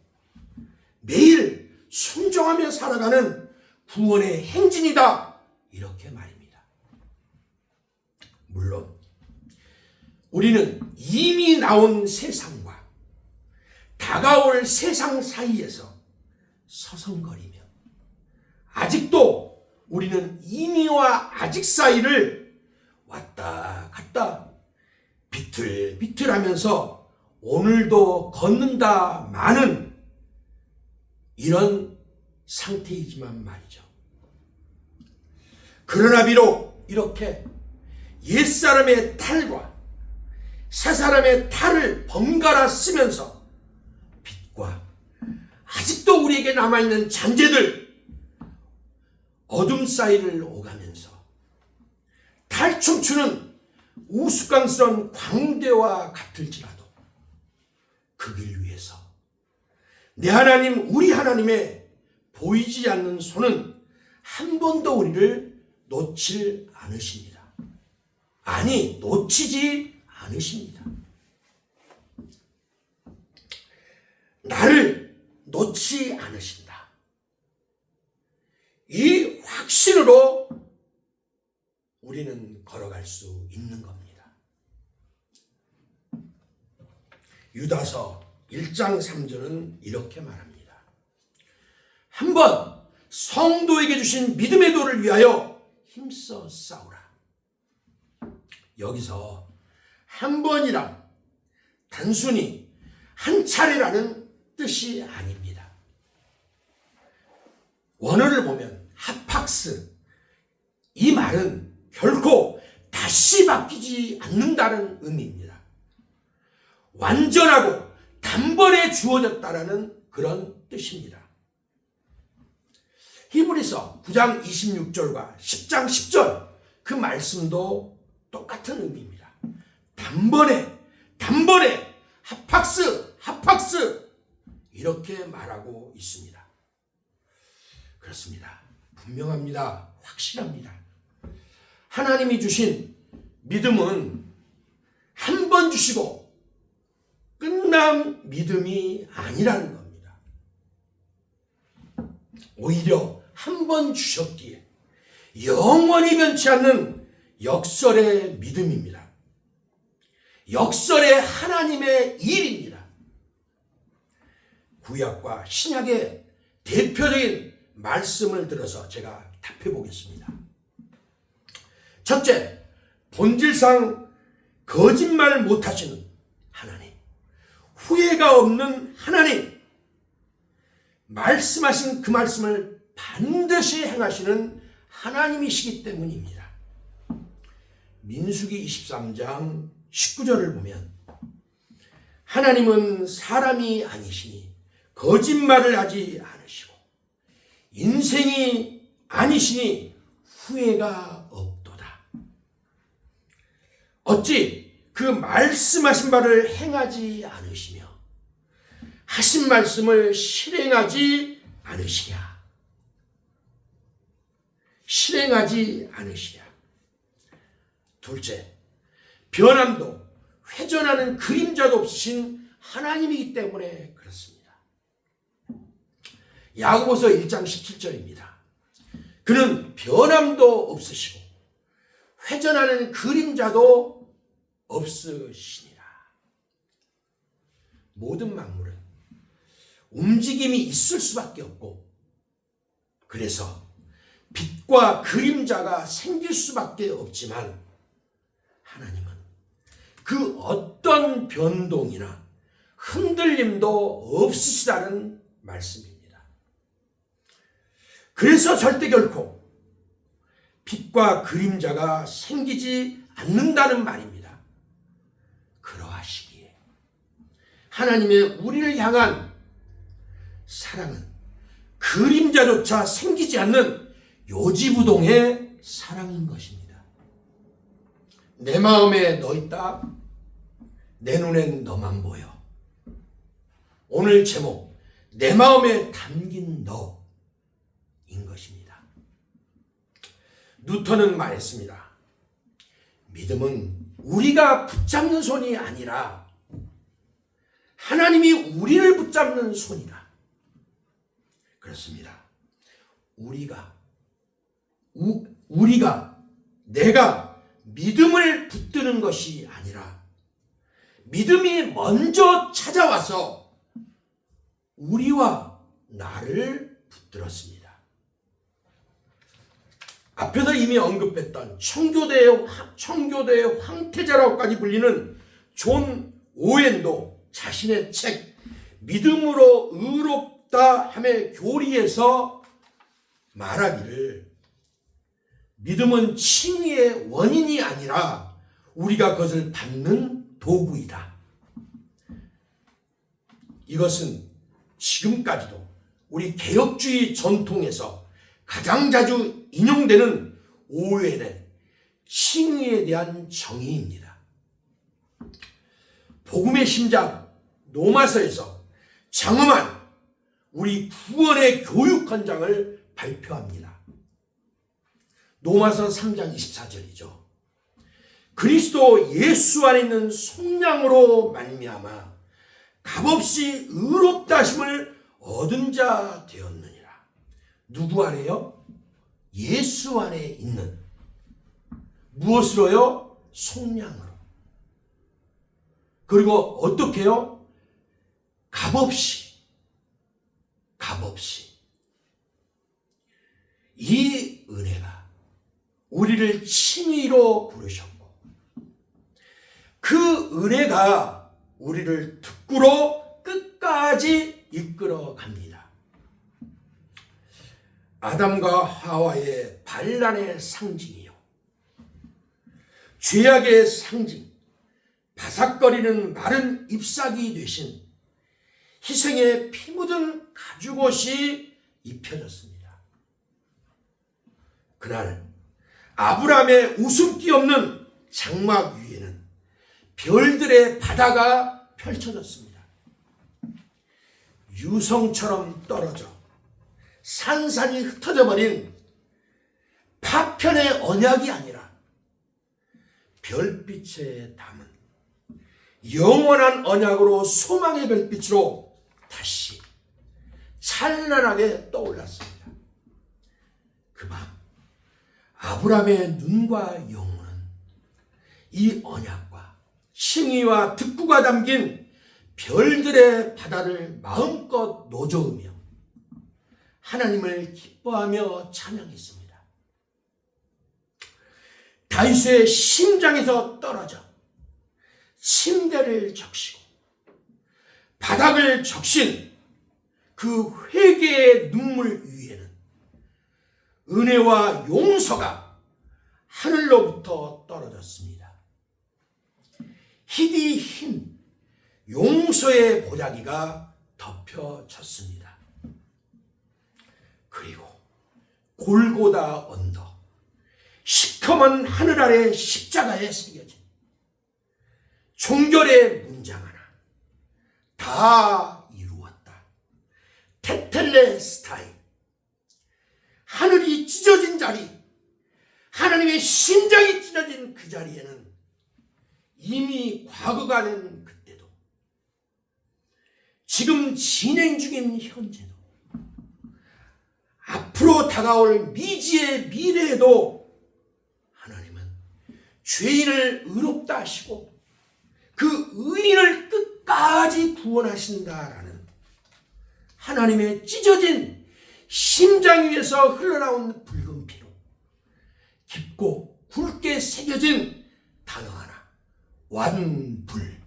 Speaker 1: 매일 순종하며 살아가는 구원의 행진이다. 이렇게 말입니다. 물론 우리는 이미 나온 세상과 다가올 세상 사이에서 서성거리며 아직도 우리는 이미와 아직 사이를 왔다 갔다 비틀비틀하면서 오늘도 걷는다마는 이런 상태이지만 말이죠. 그러나 비록 이렇게 옛사람의 탈과 새사람의 탈을 번갈아 쓰면서 빛과 아직도 우리에게 남아있는 잔재들 어둠 사이를 오가면서 달 춤추는 우스꽝스러운 광대와 같을지라도 그 길 위에서 내 하나님 우리 하나님의 보이지 않는 손은 한 번도 우리를 놓칠 않으십니다. 아니, 놓치지 않으십니다. 나를 놓지 않으신다. 이 확신으로 우리는 걸어갈 수 있는 겁니다. 유다서 1장 3절은 이렇게 말합니다. 한번 성도에게 주신 믿음의 도를 위하여 힘써 싸우라. 여기서 한 번이란 단순히 한 차례라는 뜻이 아닙니다. 원어를 보면 하팍스, 이 말은 결코 다시 바뀌지 않는다는 의미입니다. 완전하고 단번에 주어졌다라는 그런 뜻입니다. 히브리서 9장 26절과 10장 10절 그 말씀도 똑같은 의미입니다. 단번에 하팍스 이렇게 말하고 있습니다. 그렇습니다. 분명합니다. 확실합니다. 하나님이 주신 믿음은 한 번 주시고 끝난 믿음이 아니라는 겁니다. 오히려 한 번 주셨기에 영원히 변치 않는 역설의 믿음입니다. 역설의 하나님의 일입니다. 구약과 신약의 대표적인 말씀을 들어서 제가 답해 보겠습니다. 첫째, 본질상 거짓말 못하시는 하나님, 후회가 없는 하나님, 말씀하신 그 말씀을 반드시 행하시는 하나님이시기 때문입니다. 민수기 23장 19절을 보면 하나님은 사람이 아니시니 거짓말을 하지 않으시고 인생이 아니시니 후회가 없도다. 어찌 그 말씀하신 바를 행하지 않으시며 하신 말씀을 실행하지 않으시랴. 둘째, 변함도 회전하는 그림자도 없으신 하나님이기 때문에 그렇습니다. 야고보서 1장 17절입니다. 그는 변함도 없으시고 회전하는 그림자도 없으시니라. 모든 만물은 움직임이 있을 수밖에 없고 그래서 빛과 그림자가 생길 수밖에 없지만 하나님은 그 어떤 변동이나 흔들림도 없으시다는 말씀입니다. 그래서 절대 결코 빛과 그림자가 생기지 않는다는 말입니다. 그러하시기에 하나님의 우리를 향한 사랑은 그림자조차 생기지 않는 요지부동의 사랑인 것입니다. 내 마음에 너 있다. 내 눈엔 너만 보여. 오늘 제목, 내 마음에 담긴 너인 것입니다. 뉴턴은 말했습니다. 믿음은 우리가 붙잡는 손이 아니라 하나님이 우리를 붙잡는 손이다. 그렇습니다. 내가 믿음을 붙드는 것이 아니라 믿음이 먼저 찾아와서 우리와 나를 붙들었습니다. 앞에서 이미 언급했던 청교도의 황태자라고까지 불리는 존 오웬도 자신의 책 믿음으로 의롭다 함의 교리에서 말하기를, 믿음은 칭의의 원인이 아니라 우리가 그것을 받는 도구이다. 이것은 지금까지도 우리 개혁주의 전통에서 가장 자주 인용되는 오웬의 칭의에 대한 정의입니다. 복음의 심장 로마서에서 장엄한 우리 구원의 교육 헌장을 발표합니다. 로마서 3장 24절이죠. 그리스도 예수 안에 있는 속량으로 말미암아 값없이 의롭다 하심을 얻은 자 되었느니라. 누구 안에요? 예수 안에 있는. 무엇으로요? 속량으로. 그리고 어떻게 해요? 값없이. 이 은혜가 우리를 칭의로 부르셨고, 그 은혜가 우리를 득구로 끝까지 이끌어 갑니다. 아담과 하와의 반란의 상징이요, 죄악의 상징, 바삭거리는 마른 잎사귀 되신 희생의 피 묻은 가죽옷이 입혀졌습니다. 그날 아브라함의 웃음기 없는 장막 위에는 별들의 바다가 펼쳐졌습니다. 유성처럼 떨어져 산산이 흩어져 버린 파편의 언약이 아니라 별빛에 담은 영원한 언약으로 소망의 별빛으로 다시 찬란하게 떠올랐습니다. 그 밤 아브라함의 눈과 영혼은 이 언약과 칭의와 득구가 담긴 별들의 바다를 마음껏 노저으며 하나님을 기뻐하며 찬양했습니다. 다윗의 심장에서 떨어져 침대를 적시고 바닥을 적신 그 회개의 눈물 위에는 은혜와 용서가 하늘로부터 떨어졌습니다. 희디 흰 용서의 보자기가 덮여졌습니다. 그리고 골고다 언덕, 시커먼 하늘 아래 십자가에 새겨진 종결의 문장 하나, 다 이루었다. 테텔레스타이, 하늘이 찢어진 자리, 하나님의 심장이 찢어진 그 자리에는 이미 과거가 된 그때도, 지금 진행 중인 현재도, 앞으로 다가올 미지의 미래에도 하나님은 죄인을 의롭다 하시고 그 의인을 끝까지 구원하신다라는 하나님의 찢어진 심장 위에서 흘러나온 붉은 피로 깊고 굵게 새겨진 단어 하나, 완불.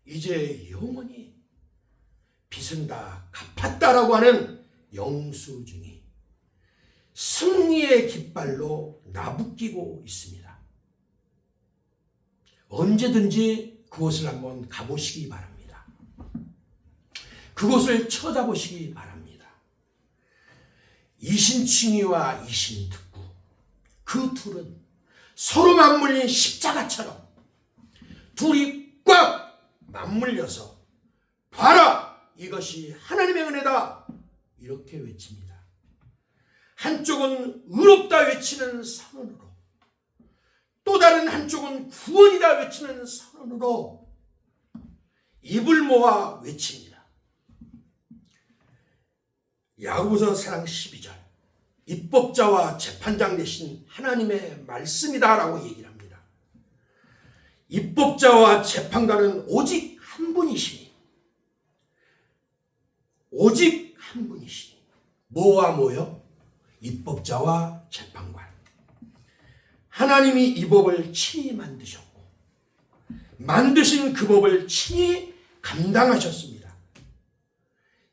Speaker 1: 이제 영원히 빚은 다 갚았다라고 하는 영수증이 승리의 깃발로 나부끼고 있습니다. 언제든지 그곳을 한번 가보시기 바랍니다. 그곳을 쳐다보시기 바랍니다. 이신칭의와 이신득구, 그 둘은 서로 맞물린 십자가처럼 둘이 꽉 맞물려서 봐라, 이것이 하나님의 은혜다, 이렇게 외칩니다. 한쪽은 의롭다 외치는 선언으로, 또 다른 한쪽은 구원이다 외치는 선언으로 입을 모아 외칩니다. 야고보서 4장 12절, 입법자와 재판장 되신 하나님의 말씀이다라고 얘기를 합니다. 입법자와 재판관은 오직 한 분이시니 오직 한 분이시니 뭐와 뭐요? 입법자와 재판관. 하나님이 이 법을 친히 만드셨고 만드신 그 법을 친히 감당하셨습니다.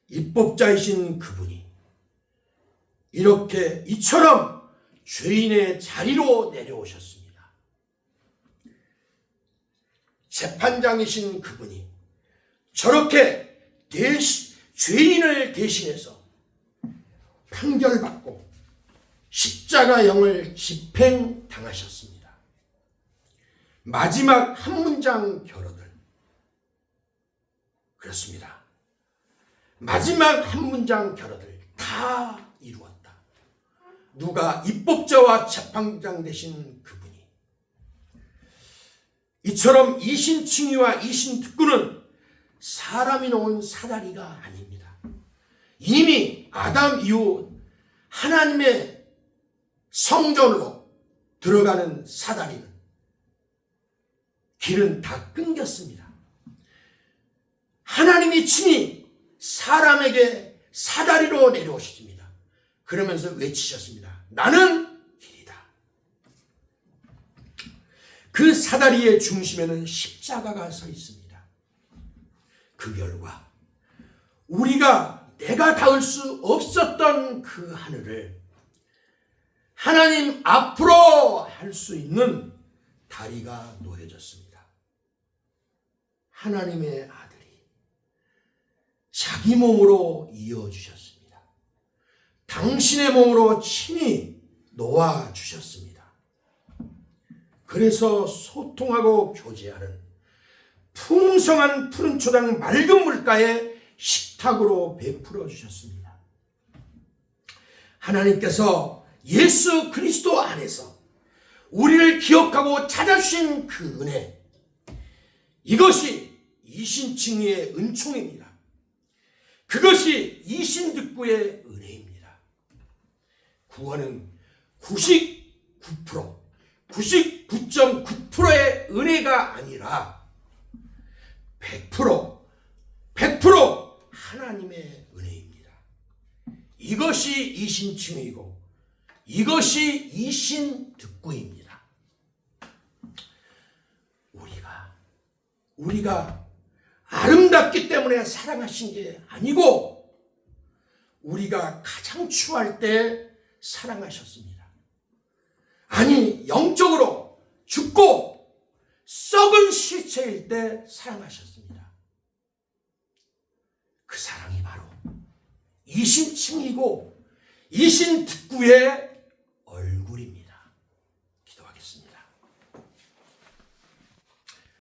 Speaker 1: 입법자이신 그분이 이렇게 이처럼 죄인의 자리로 내려오셨습니다. 재판장이신 그분이 저렇게 죄인을 대신해서 판결받고 십자가형을 집행당하셨습니다. 마지막 한 문장 결어들. 그렇습니다. 마지막 한 문장 결어들 다 이루었다. 누가? 입법자와 재판장 되신 그분이. 이처럼 이신칭의와 이신특구는 사람이 놓은 사다리가 아닙니다. 이미 아담 이후 하나님의 성전으로 들어가는 사다리는 길은 다 끊겼습니다. 하나님이 친히 사람에게 사다리로 내려오셨습니다. 그러면서 외치셨습니다. 나는 길이다. 그 사다리의 중심에는 십자가가 서 있습니다. 그 결과 내가 닿을 수 없었던 그 하늘을 하나님 앞으로 할 수 있는 다리가 놓여졌습니다. 하나님의 아들이 자기 몸으로 이어주셨습니다. 당신의 몸으로 친히 놓아주셨습니다. 그래서 소통하고 교제하는 풍성한 푸른 초장 맑은 물가에 식탁으로 베풀어 주셨습니다. 하나님께서 예수 그리스도 안에서 우리를 기억하고 찾아주신 그 은혜, 이것이 이신칭의의 은총입니다. 그것이 이신득구의 은혜입니다. 구원은 99.9%의 은혜가 아니라 100% 하나님의 은혜입니다. 이것이 이신칭의이고 이것이 이신득구입니다. 우리가 아름답기 때문에 사랑하신 게 아니고 우리가 가장 추할 때 사랑하셨습니다. 아니, 영적으로 죽고 썩은 시체일 때 사랑하셨습니다. 그 사랑이 바로 이신칭의이고 이신득구의 얼굴입니다. 기도하겠습니다.